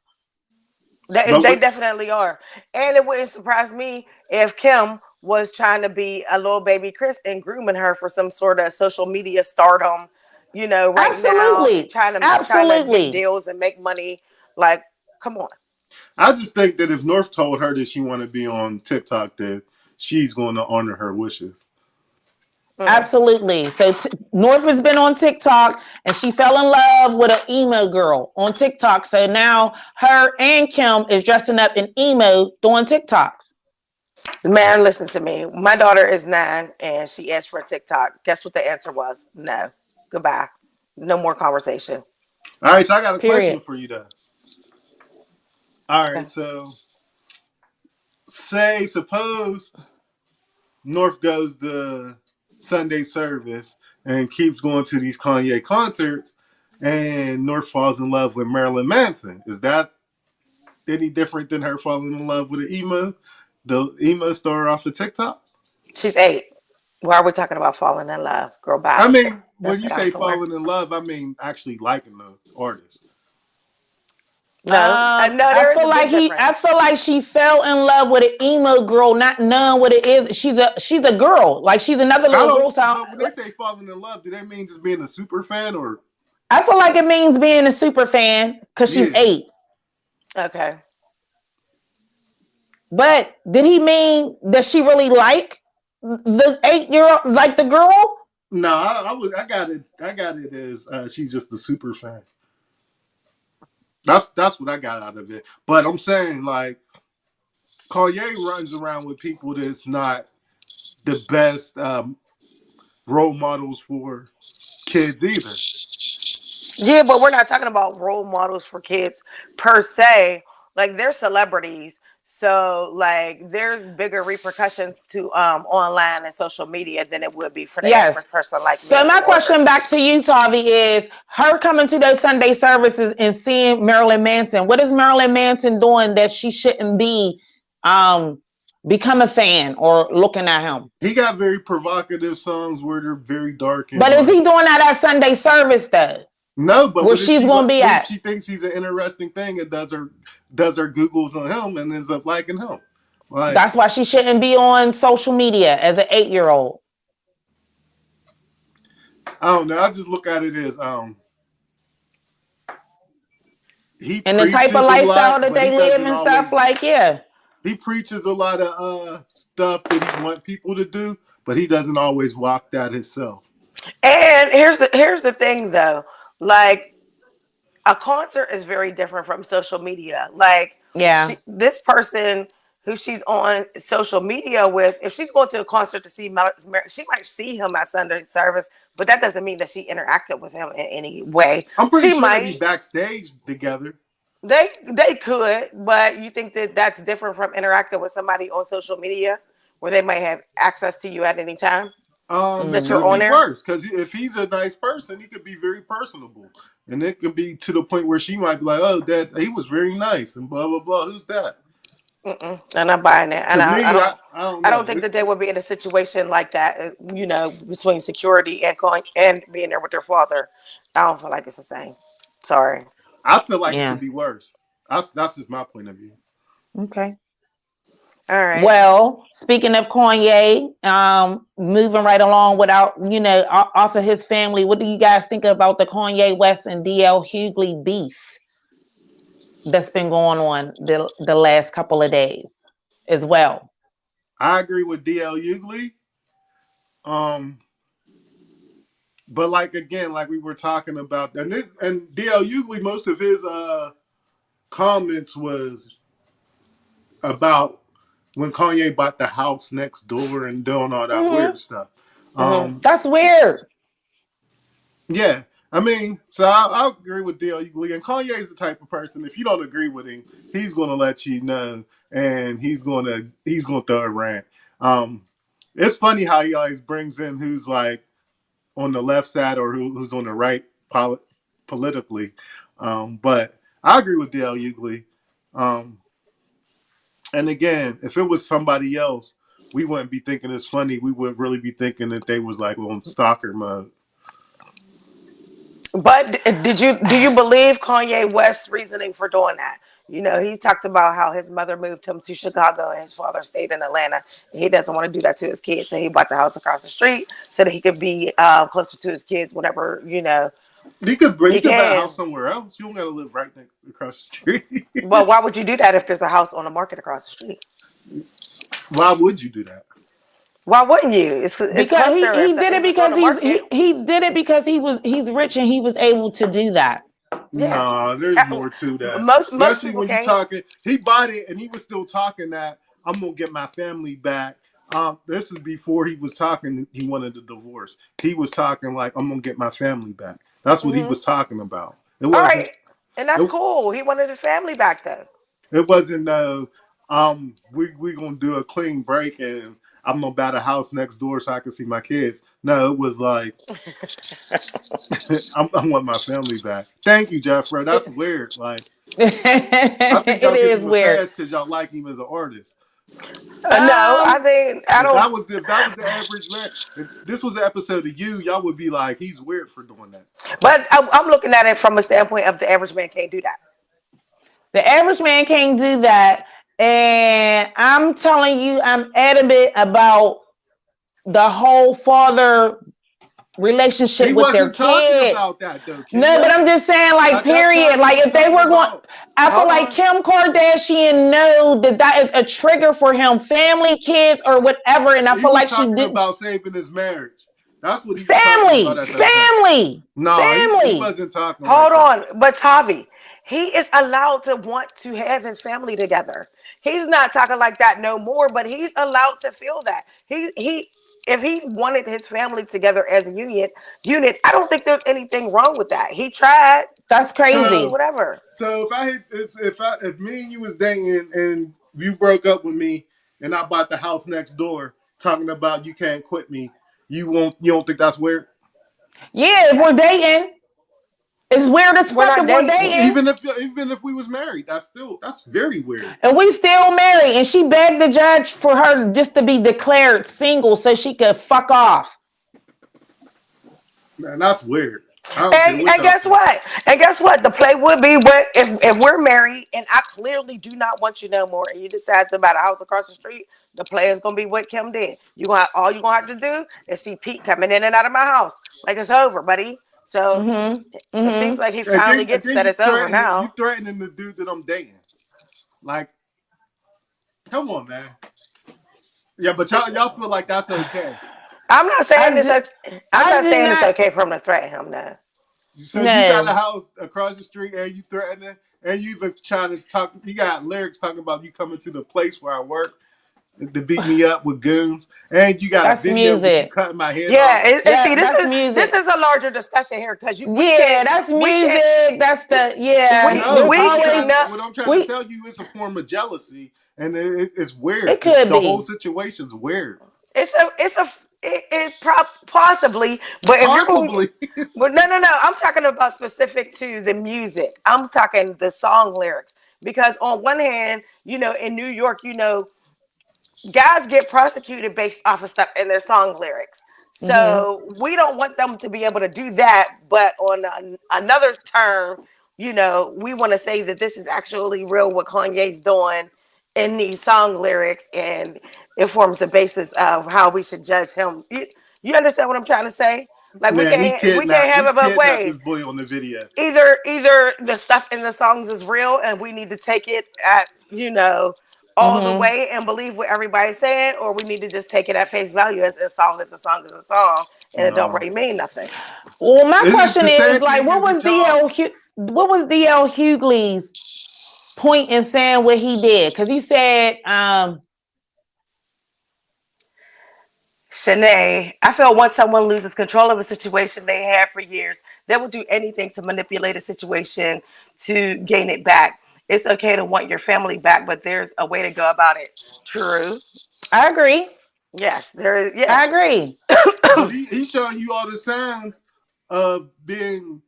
They, But they what definitely are, and it wouldn't surprise me if Kim was trying to be a little baby Chris and grooming her for some sort of social media stardom. Right now, Absolutely, trying to get absolutely. deals and make money. Like, come on. I just think that if North told her that she want to be on TikTok, that she's going to honor her wishes. Mm. Absolutely. So North has been on TikTok and she fell in love with an emo girl on TikTok. So now her and Kim is dressing up in emo doing TikToks. Man, listen to me. My daughter is 9 and she asked for a TikTok. Guess what the answer was? No. Goodbye. No more conversation. All right, so I got a question Period. for you, though. All Okay. right, so suppose North goes to Sunday service and keeps going to these Kanye concerts, and North falls in love with Marilyn Manson. Is that any different than her falling in love with the emo star off of TikTok? She's 8. Why are we talking about falling in love? Girl, I bye. mean, Go when you sit down say somewhere. falling in love, I mean actually liking the artist. No. No, there is a big I difference. feel like she fell in love with an emo girl, not knowing what it is. She's a girl. Like she's another I little don't. girl. So But when they say falling in love, do they mean just being a super fan or? I feel like it means being a super fan because she's Yeah. 8. Okay. But did he mean that she really like the 8 year old, like the girl? No, I got it. I got it as she's just a super fan. That's what I got out of it. But I'm saying like Kanye runs around with people that's not the best role models for kids either. Yeah, but we're not talking about role models for kids per se. Like they're celebrities. So like there's bigger repercussions to online and social media than it would be for the Yes. average person like So me my or question back to you, Tavi, is her coming to those Sunday services and seeing Marilyn Manson. What is Marilyn Manson doing that she shouldn't be become a fan or looking at him? He got very provocative songs where they're very dark and But is like he doing that at Sunday service though? No, but where what if she's gonna be what if at. she thinks he's an interesting thing and does her Googles on him and ends up liking him? Like, That's why she shouldn't be on social media as an 8-year-old. I don't know. I just look at it as he And the type of preaches a lifestyle lot, that but he they live doesn't and stuff, always. like, yeah. He preaches a lot of stuff that he want people to do, but he doesn't always walk that himself. And here's the thing though, like a concert is very different from social media. Like Yeah. this person who she's on social media with, if she's going to a concert to see she might see him at Sunday service, but that doesn't mean that she interacted with him in any way. I'm pretty She sure they be might. backstage together. They could, but you think that that's different from interacting with somebody on social media where they might have access to you at any time It that you're could on be Mm-hmm. there? worse because if he's a nice person, he could be very personable, and it could be to the point where she might be like, "Oh, that he was very nice," and blah blah blah. Who's that? Mm-mm, I'm not buying it, and To I me, don't. I don't I don't know. think that they would be in a situation like that, between security and calling and being there with their father. I don't feel like it's the same. Sorry. I feel like it Yeah. could be worse. That's just my point of view. Okay. All right. Well, speaking of Kanye, moving right along without, off of his family, what do you guys think about the Kanye West and DL Hughley beef that's been going on the last couple of days as well? I agree with DL Hughley. Um, but like again, like we were talking about, and DL Hughley, most of his comments was about when Kanye bought the house next door and doing all that Mm-hmm. weird stuff. Mm-hmm. That's weird. Yeah, I mean, so I agree with DL Hughley, and Kanye is the type of person. If you don't agree with him, he's gonna let you know, and he's gonna throw a rant. Um, it's funny how he always brings in who's like on the left side or who's on the right politically. But I agree with DL Hughley. Um, and again, if it was somebody else, we wouldn't be thinking it's funny. We would really be thinking that they was like on stalker mode. But do you believe Kanye West's reasoning for doing that? He talked about how his mother moved him to Chicago and his father stayed in Atlanta. He doesn't want to do that to his kids, so he bought the house across the street so that he could be closer to his kids whenever You he could buy a house can. somewhere else. You don't got to live right across the street. But why would you do that if there's a house on the market across the street? Why would you do that? Why wouldn't you? It's Because closer he if, did it if it's on because the market. he did it because he's rich and he was able to do that. Yeah. Nah, there's more to that. Most Especially people when you can't. talking. He bought it and he was still talking that I'm gonna get my family back. This is before he was talking. He wanted a divorce. He was talking like I'm gonna get my family back. That's what he Hmm. was talking about. It All right, wasn't. and that's It, cool. He wanted his family back though. it wasn't. We gonna do a clean break and I'm gonna buy the house next door so I can see my kids. No, it was like I want my family back. Thank you, Jeff. Bro. That's weird. Like I think It y'all give is him a weird. pass because y'all like him as an artist. No, I Um, think I don't. If that was the average man, if this was an episode of you, y'all would be like, he's weird for doing that. But I'm looking at it from a standpoint of the average man can't do that. the average man can't do that, and I'm telling you, I'm adamant about the whole father relationship He with their wasn't talking kids. about that though, No, but Kenya. I'm just saying, like, At that period. time, he Like, was if they talking were going, about. I feel Hold like on. Kim Kardashian know that that is a trigger for him, family, kids, or whatever. And I He feel was like she talking did about saving his marriage. That's what he was talking about family, at that time. family, No, he family. wasn't talking Hold like that. on. But Tavi, he is allowed to want to have his family together. He's not talking like that no more, but he's allowed to feel that. He if he wanted his family together as a unit, I don't think there's anything wrong with that. He tried, That's So, crazy. whatever. so if me and you was dating and you broke up with me and I bought the house next door, talking about you can't quit me, you don't think that's weird? Yeah, if we're dating, it's weird as We're fuck not if we're dating. dating Even if we was married, that's very weird. and we still married. And she begged the judge for her just to be declared single so she could fuck off. Man, that's weird. I don't care what And y'all guess say. what? And guess what? The play would be what if we're married and I clearly do not want you no more, and you decide to buy a house across the street. The play is gonna be what Kim did. All you gonna have to do is see Pete coming in and out of my house like it's over, buddy. So Mhm. it seems Mhm. like he finally And gets then that it's over you now. threatening the dude that I'm dating. Like, come on, man. Yeah, but y'all feel like that's okay. I'm not saying I this. do, I'm I not do saying it's not. okay for him to threaten him. No. So you got a No, house across the street and you threatening, and you even trying to talk. You got lyrics talking about you coming to the place where I work to beat me up with goons, and you got a that's video with you music. cutting my head Yeah, off. and see, Yeah, that's this music. is a larger discussion here because Yeah, that's we can't music. That's the yeah. No, There's always cannot. what I'm trying to we. tell you is a form of jealousy, and it's weird. It could The whole be. situation's weird. Possibly, but if you're going, Possibly. but no, I'm talking about specific to the music. I'm talking the song lyrics because on one hand, in New York, guys get prosecuted based off of stuff in their song lyrics. Mhm. So we don't want them to be able to do that. But on another term, we want to say that this is actually real what Kanye's doing in these song lyrics, and it forms the basis of how we should judge him. You understand what I'm trying to say? Like Man, we can't have he it both kidnapped ways. this boy on the video. Either the stuff in the songs is real and we need to take it at all the Mhm. way and believe what everybody's saying, or we need to just take it at face value as a song is a song is a song, and it don't No, really mean nothing. Well, my question the is sad like, thing is that y'all. What was DL Hughley's point in saying what he did? Because he said, Shanae, I feel once someone loses control of a situation they had for years, they will do anything to manipulate a situation to gain it back. It's okay to want your family back, but there's a way to go about it. True. I agree. Yes, there is. Yeah. I agree. But he's showing you all the signs of being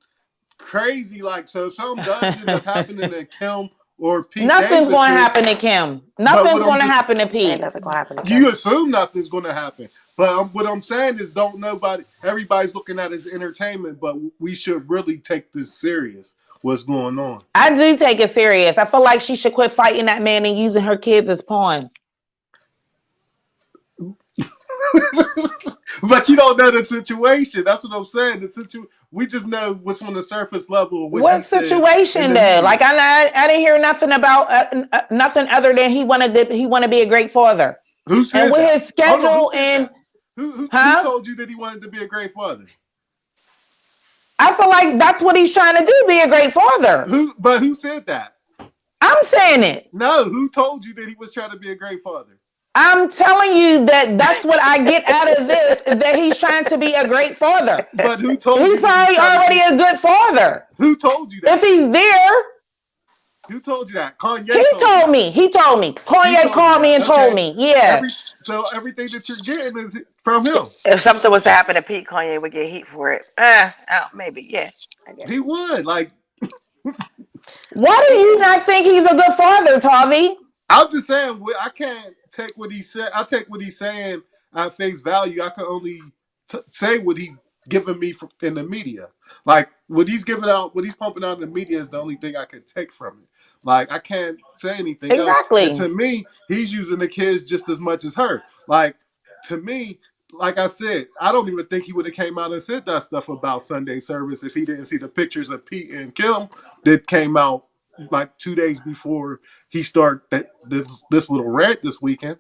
crazy. Like, so if something does end up happening to Kim or Pete Nothing's going to Davidson, happen to Kim. but what Nothing's I'm going to just happen to Ain't Pete. nothing gonna happen to Kim. you assume nothing's going to happen. But what I'm saying is, don't nobody. Everybody's looking at it as entertainment, but we should really take this serious. What's going on? I do take it serious. I feel like she should quit fighting that man and using her kids as pawns. But you don't know the situation. That's what I'm saying. We just know what's on the surface level of what he What says in situation the though? Like media. I didn't hear nothing about nothing other than he want to be a great father. Who And said with that? his Hold on. Who schedule said and that? Who huh? told you that he wanted to be a great father? I feel like that's what he's trying to do, be a great father. Who said that? I'm saying it. No, who told you that he was trying to be a great father? I'm telling you that that's what I get out of this is that he's trying to be a great father. But who told He's you that he's probably trying to already be? a good father. Who told you If that? he's there, Who told you that? Kanye told you told that. me. He told me. He Kanye told you called me that. and told Okay. me. Yeah. Everything that you're getting is from him. If something was to happen to Pete, Kanye would get heat for it. Maybe, yeah, I He guess. would. Like, Why do you not think he's a good father, Tavi? I'm just saying, I can't take what he said. I take what he's saying at face value. I can only say what he's giving me in the media. Like what he's giving out, what he's pumping out in the media is the only thing I can take from it. Like I can't say anything else. And Exactly. to me, he's using the kids just as much as her. Like to me, like I said, I don't even think he would have came out and said that stuff about Sunday service if he didn't see the pictures of Pete and Kim that came out like 2 days before he started this little rant this weekend.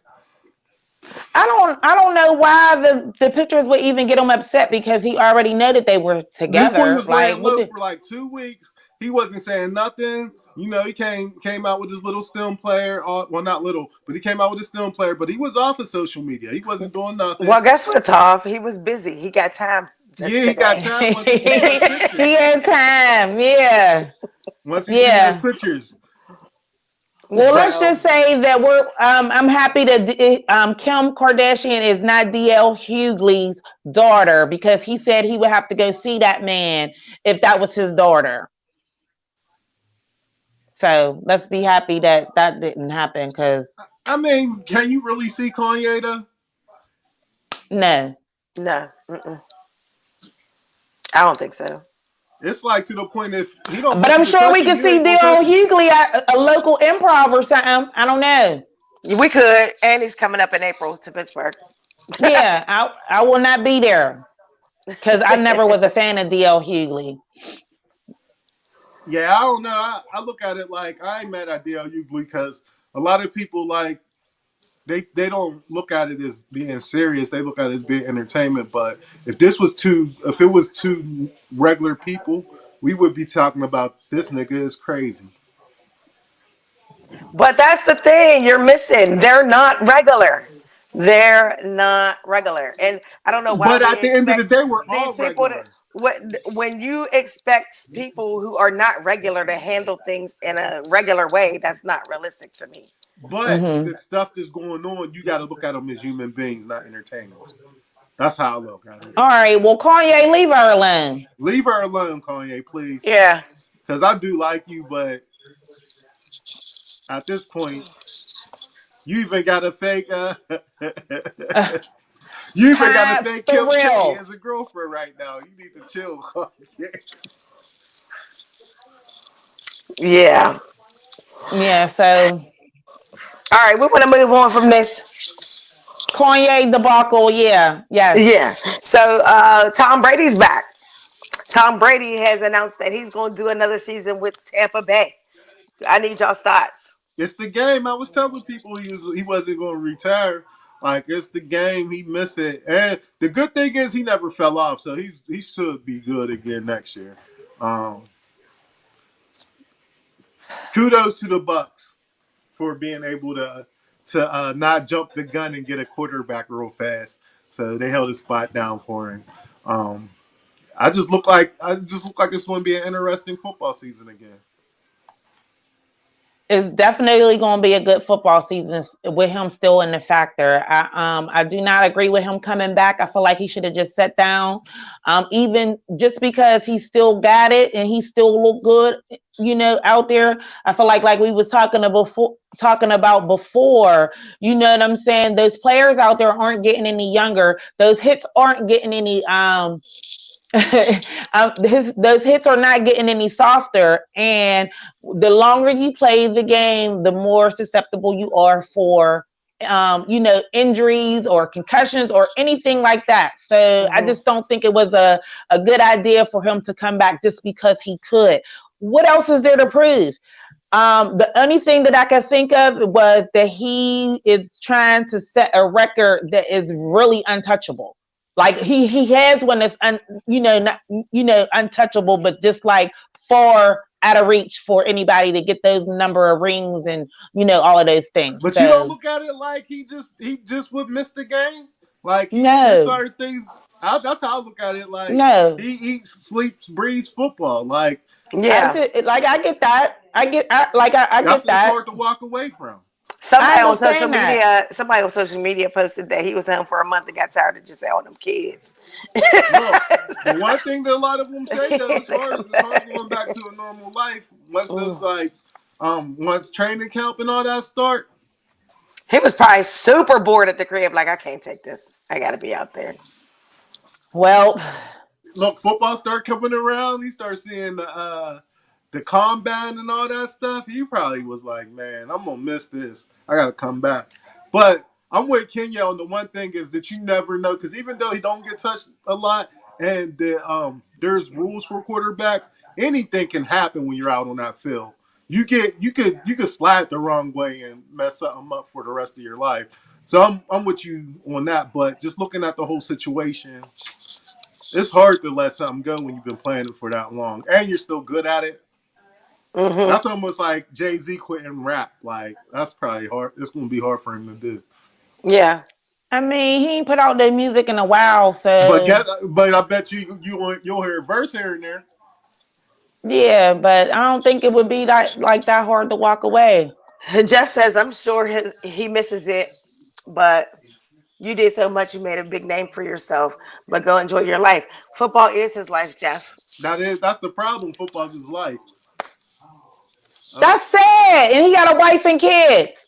I don't know why the pictures would even get him upset because he already know that they were This boy together. was Like laying what low the for like 2 weeks. He wasn't saying nothing. You know, he came out with his little stem player. Well, not little, but he came out with his stem player. But he was off of social media. He wasn't doing nothing. Well, guess what, Tov? He was busy. He got time Yeah, he got today. time once he seen those he pictures. had time. Yeah. Once he seen those Yeah. pictures. Well, let's So just say that I'm happy that Kim Kardashian is not DL Hughley's daughter because he said he would have to go see that man if that was his daughter. So let's be happy that that didn't happen because I mean, can you really see Kanye though? no. no, I don't think so. It's like to the point if he don't But want I'm you to sure touch we him, could you see ain't gonna D.L. touch him. Hughley at a local improv or something. I don't know. We could, and he's coming up in April to Pittsburgh. Yeah, I will not be there because I never was a fan of D.L. Hughley. Yeah, I don't know. I look at it like I ain't mad at DL Hughley because a lot of people like they don't look at it as being serious. They look at it as being entertainment. But if it was two regular people, we would be talking about this nigga is crazy. But that's the thing you're missing. They're not regular. They're not regular. And I don't know why But we at the end of the expect day, we're these all people to regular. what when you expect people who are not regular to handle things in a regular way, that's not realistic to me. But Hmm. the stuff that's going on, you got to look at them as human beings, not entertainers. That's how I look at it. All right, well, Kanye, leave her alone. Leave her alone, Kanye, please. Yeah. Because I do like you, but at this point, you even got a fake. Uh, You even got a fake for Kim K real. as a girlfriend right now. You need to chill, Kanye. Yeah. Yeah, so All right, we want to move on from this. Kanye debacle, yeah, yes. Yeah. So Tom Brady's back. Tom Brady has announced that he's going to do another season with Tampa Bay. I need y'all's thoughts. It's the game. I was telling people he wasn't going to retire. Like it's the game. He missed it, and the good thing is he never fell off, so he should be good again next year. Um, Kudos to the Bucks for being able to not jump the gun and get a quarterback real fast. So they held his spot down for him. Um, I just look like it's going to be an interesting football season again. It's definitely going to be a good football season with him still in the factor. I do not agree with him coming back. I feel like he should have just sat down. Even just because he still got it and he still look good, out there. I feel like we was talking about before. You know what I'm saying? Those players out there aren't getting any younger. Those hits aren't getting any those hits are not getting any softer, and the longer you play the game, the more susceptible you are for injuries or concussions or anything like that. So I Mm-hmm. just don't think it was a good idea for him to come back just because he could. What else is there to prove? The only thing that I could think of was that he is trying to set a record that is really untouchable. Like he has one that's not untouchable, but just like far out of reach for anybody to get those number of rings and all of those things. But you don't So look at it like he just would miss the game. Like he there's no, certain things. That's how I look at it. Like no. he eats, sleeps, breathes football. Like Yeah. I get that. I that's get it's that. hard to walk away from. I understand that. Somebody on social media posted that he was home for a month and got tired of just all them kids. Look, the one thing that a lot of them say though, as far as going back to a normal life, once those Mm. like once training camp and all that start, He was probably super bored at the crib, like I can't take this. I got to be out there. Well, look, football start coming around. He starts seeing the combine and all that stuff. He probably was like, man, I'm gonna miss this. I gotta come back. But I'm with Kenya on the one thing is that you never know because even though he don't get touched a lot and there's rules for quarterbacks, anything can happen when you're out on that field. You could slide the wrong way and mess something up for the rest of your life. So I'm with you on that. But just looking at the whole situation, it's hard to let something go when you've been playing it for that long and you're still good at it. Hmm. That's almost like Jay-Z quitting rap. Like that's probably hard. It's gonna be hard for him to do. Yeah. I mean, he ain't put out their music in a while, But so I bet you'll hear a verse here and there. yeah. But I don't think it would be that hard to walk away. Jeff says, I'm sure he misses it, but you did so much. You made a big name for yourself, but go enjoy your life. Football is his life, Jeff. That's the problem. Football's his life. That's sad, and he got a wife and kids.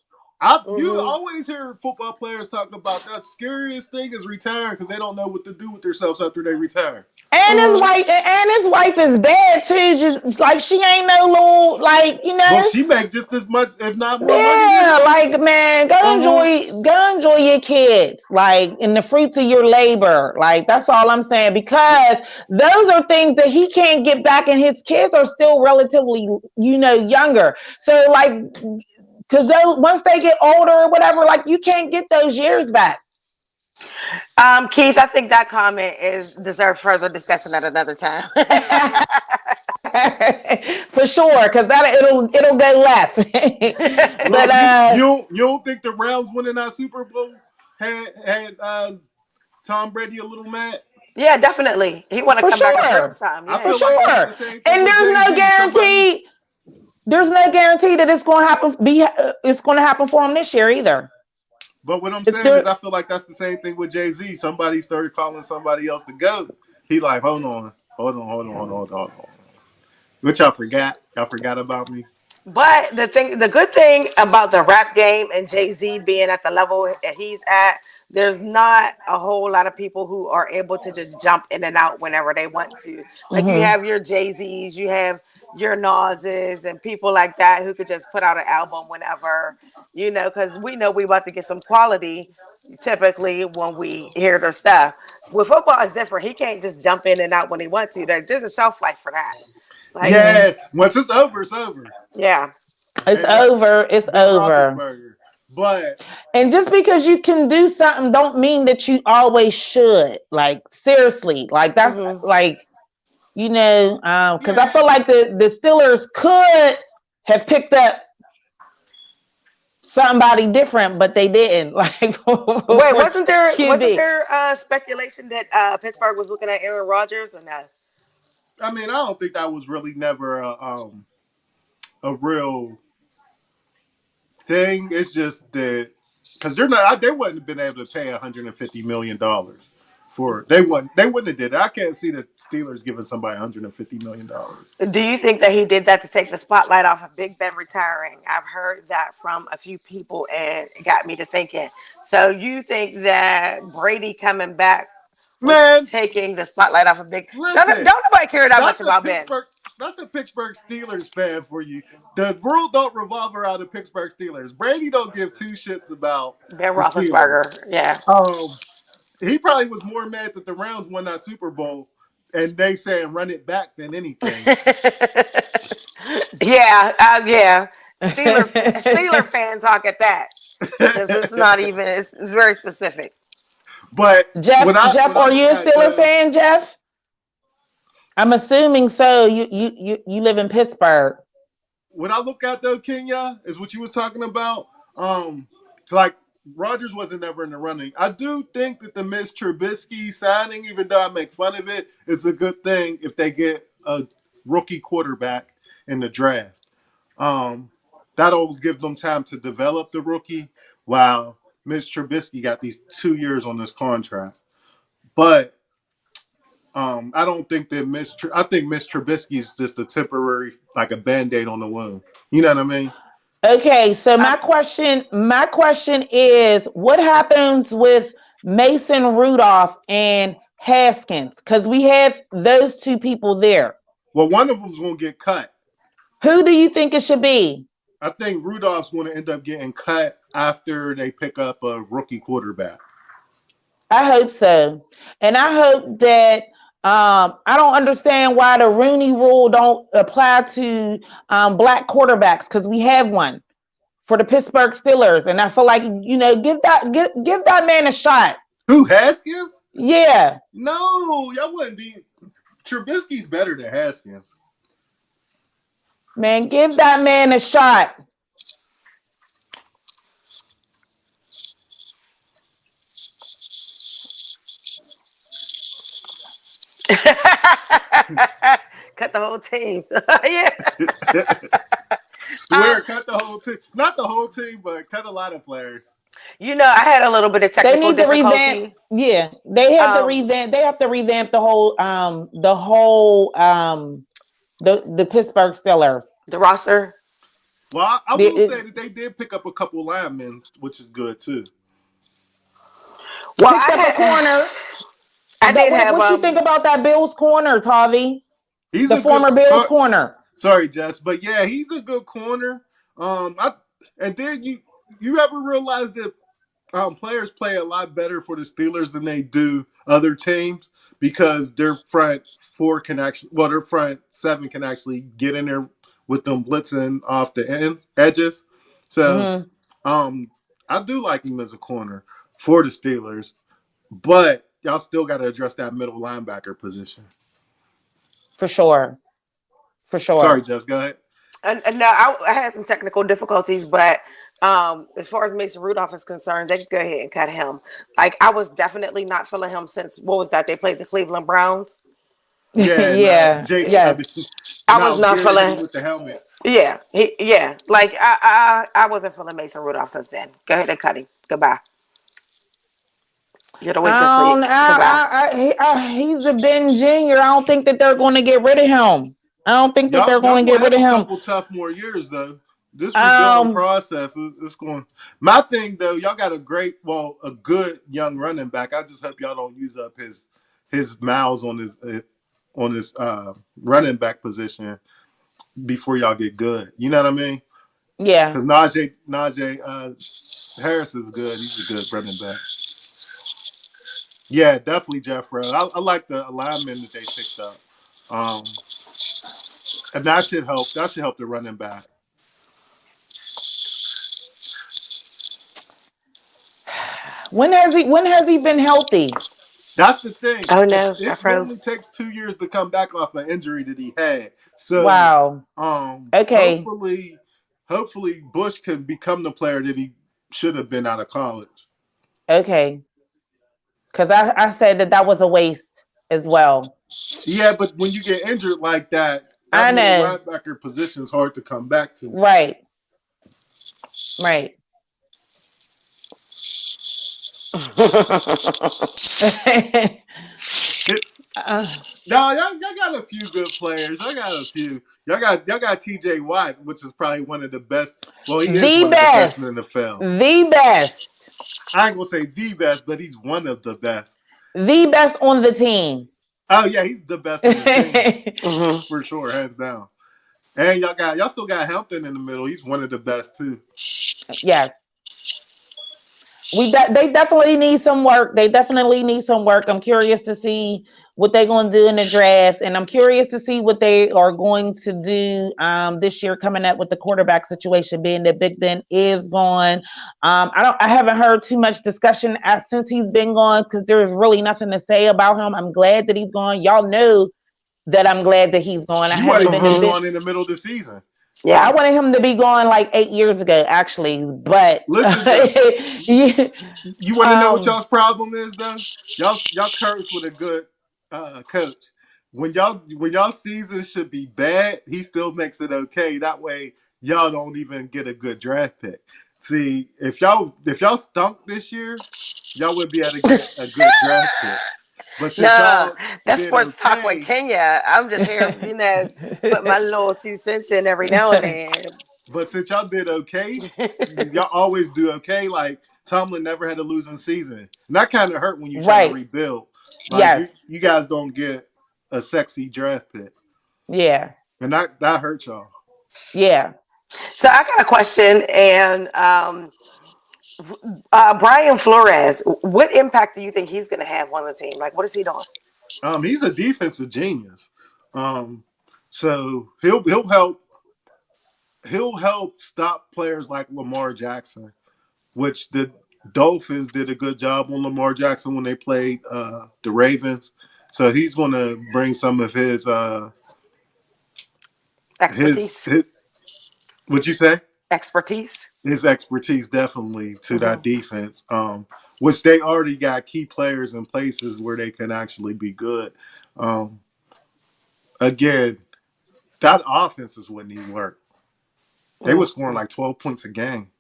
You Hmm. always hear football players talking about that scariest thing is retiring because they don't know what to do with themselves after they retire. Hmm. And his wife is bad too. Just like she ain't no little like But she make just as much, if not more money than Yeah, him. like man, Hmm. go enjoy your kids, like in the fruits of your labor. Like that's all I'm saying because those are things that he can't get back, and his kids are still relatively, younger. So like, because those once they get older or whatever, like you can't get those years back. Keith, I think that comment is deserve further discussion at another time. For sure, because it'll go left. But Well, you don't think the Rams winning that Super Bowl had Tom Brady a little mad? Yeah, definitely. He want to for come back and prove sure, something. I for Yeah. feel like that's sure, the same thing and with Jay Z. Somebody, there's no guarantee that it's going to happen. It's going to happen for him this year either. but what I'm If saying is, there, I feel like that's the same thing with Jay Z. Somebody started calling somebody else the GOAT. He like, hold on. Which y'all forgot? Y'all forgot about me. But the good thing about the rap game and Jay Z being at the level that he's at, there's not a whole lot of people who are able to just jump in and out whenever they want to. Like you hmm have your Jay Z's, you have your Nas's, and people like that who could just put out an album whenever, because we know we about to get some quality. Typically, when we hear their stuff, with football, it's different. He can't just jump in and out when he wants to. There's a shelf life for that. Like, hmm Yeah, once it's over, it's over. yeah. it's And that over. It's Ben over. Roethlisberger. But And just because you can do something, don't mean that you always should. Like seriously, like that's Hmm. like because I yeah, feel like the Steelers could have picked up somebody different, but they didn't. Like Wait, for wasn't QB. there speculation that Pittsburgh was looking at Aaron Rodgers or no? I mean, I don't think that was really never a real thing. It's just that because they wouldn't have been able to pay $150 million for they wouldn't have did it. I can't see the Steelers giving somebody $150 million. Do you think that he did that to take the spotlight off of Big Ben retiring? I've heard that from a few people, and it got me to thinking. So you think that Brady coming back was Man, taking the spotlight off of Big? listen, Don't nobody care that much that's a about Ben. Pittsburgh. That's a Pittsburgh Steelers fan for you. The world don't revolve around the Pittsburgh Steelers. Brady don't give two shits about Ben the Steelers. Roethlisberger, yeah. Um, he probably was more mad that the Rams won that Super Bowl and they saying run it back than anything. Yeah, yeah. Steeler fan talk at that because it's not even. It's very specific. But Jeff, when Jeff, I are you look a at Steeler fan, Jeff? I'm assuming so. You live in Pittsburgh. though, Kenya is what you was talking about. Like Rogers wasn't never in the running. I do think that the Mitch Trubisky signing, even though I make fun of it, is a good thing if they get a rookie quarterback in the draft. Um, that'll give them time to develop the rookie. While Mitch Trubisky got these 2 years on this contract, but I don't think that I think Mitch Trubisky is just a temporary, like a band-aid on the wound. You know what I mean? Okay, so Um, my question is, what happens with Mason Rudolph and Haskins? Because we have those two people there. Well, one of them's going to get cut. Who do you think it should be? I think Rudolph's going to end up getting cut after they pick up a rookie quarterback. I hope so, and I hope that I don't understand why the Rooney Rule don't apply to black quarterbacks because we have one for the Pittsburgh Steelers, and I feel like give that man a shot. Who, Haskins? Yeah, No, y'all wouldn't be. Trubisky's better than Haskins. man, give that man a shot. cut the whole team. Yeah. Swear, cut the whole team. Not the whole team, but cut a lot of players. I had a little bit of They technical need to revamp. difficulty. Yeah, they have to Um, revamp. They have to revamp the whole the Pittsburgh Steelers. the roster. Well, I will They- say that they did pick up a couple linemen, which is good too. Well, picked up a corner. I did have What you think about that Bills corner, Tavi? He's The a good. former Bills corner. Sorry, Jess, but yeah, he's a good corner. I and then you ever realize that players play a lot better for the Steelers than they do other teams because their front four can actually, well, their front seven can actually get in there with them blitzing off the edges. So, Hmm. um, I do like him as a corner for the Steelers, but y'all still got to address that middle linebacker position. For sure. For Sorry, sure. Jess, go ahead. and no, I had some technical difficulties, but as far as Mason Rudolph is concerned, they could go ahead and cut him. Like I was definitely not feeling him since what was that? They played the Cleveland Browns. Yeah, and Yeah. Jason, Yes. I was now not Garrett hit him feeling. with the helmet. Yeah. Like I wasn't feeling Mason Rudolph since then. Go ahead and cut him. Goodbye. Get a wink of sleep. Goodbye. He's a Ben Jr. I don't think that they're going to get rid of him. I don't think that they're Y'all going to gonna get rid have of a him. couple tough more years though. This rebuilding Um, process is going. My thing though, y'all got a good young running back. I just hope y'all don't use up his miles on his running back position before y'all get good. You know what I mean? yeah. Because Najee Harris is good. He's a good running back. Yeah, definitely Jeff Redd. I like the alignment that they picked up. Um, and that should help. That should help the running back. When has he been healthy? That's the thing. Oh no, I It normally froze. takes 2 years to come back off an injury that he had. So, Wow. Okay. hopefully Bush can become the player that he should have been out of college. Okay. Because I said that was a waste as well. Yeah, but when you get injured like that, that I middle know. linebacker position is hard to come back to. Right. Right. uh, No, y'all got a few good players. I got a few. Y'all got T.J. Watt, which is probably one of the best. Well, he is the one of the best in best. the NFL. The best. I ain't gonna say the best, but he's one of the best. The best on the team. Oh yeah, he's the best on the team Hmm. for sure, hands down. And y'all still got Hampton in the middle. He's one of the best too. Yes. They definitely need some work. They definitely need some work. I'm curious to see what they're going to do in the draft, and I'm curious to see what they are going to do this year coming up with the quarterback situation, being that Big Ben is gone. I haven't heard too much discussion since he's been gone because there's really nothing to say about him. I'm glad that he's gone. Y'all know that I'm glad that he's gone. I You haven't wanted him been to a be bit. gone in the middle of the season. I Yeah. wanted him to be gone like 8 years ago, actually, but Listen though, yeah, you want to know what um, y'all's problem is though? Y'all cursed with a good coach. When y'all season should be bad, he still makes it okay. That way, y'all don't even get a good draft pick. See, if y'all stunk this year, y'all would be able to get a good draft pick. But since No, y'all that's did sports talk with okay, Kenya. I'm just here, put my little 2 cents in every now and then. but since y'all did okay, y'all always do okay. Like Tomlin never had a losing season, and that kind of hurt when you're trying to right. rebuild. Like Yes. you guys don't get a sexy draft pick, Yeah. and that hurts y'all. Yeah. So I got a question, and Brian Flores, what impact do you think he's going to have on the team? Like, what is he doing? He's a defensive genius. Um, so he'll help stop players like Lamar Jackson, which the Dolphins did a good job on Lamar Jackson when they played the Ravens. So he's going to bring some of Expertise. his what'd you say? Expertise. His expertise definitely to Hmm. that defense, which they already got key players in places where they can actually be good. Um, again, that offense is what need work. They were scoring like 12 points a game.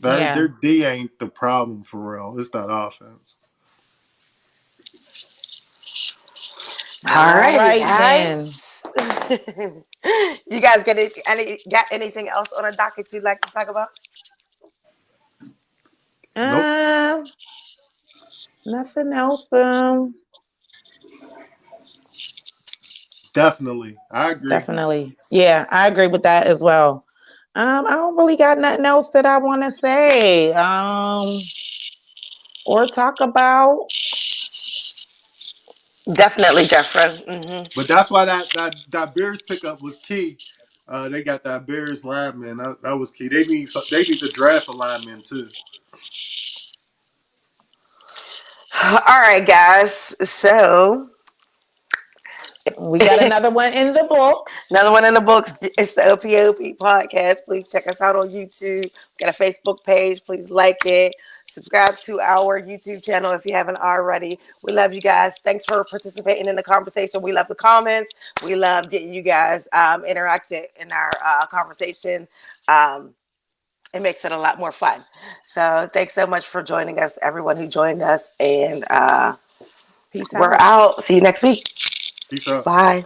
Their Yeah. D ain't the problem for real. It's that offense. All All righty, right then. guys. You guys got anything else on the docket you'd like to talk about? Nope. Um, nothing else. Definitely. I agree. Definitely. Yeah, I agree with that as well. I don't really got nothing else that I want to say. Or talk about. Definitely, Jeffrey. Hmm. But that's why that Bears pickup was key. They got that Bears lineman. That was key. They need to draft a lineman too. All right, guys. So We got another one in the books. another one in the books. It's the O.P.O.V podcast. Please check us out on YouTube. We got a Facebook page. Please like it. Subscribe to our YouTube channel if you haven't already. We love you guys. Thanks for participating in the conversation. We love the comments. We love getting you guys interacted in our conversation. Um, it makes it a lot more fun. So thanks so much for joining us, everyone who joined us. And Peace we're out. out. See you next week. Peace out. Bye.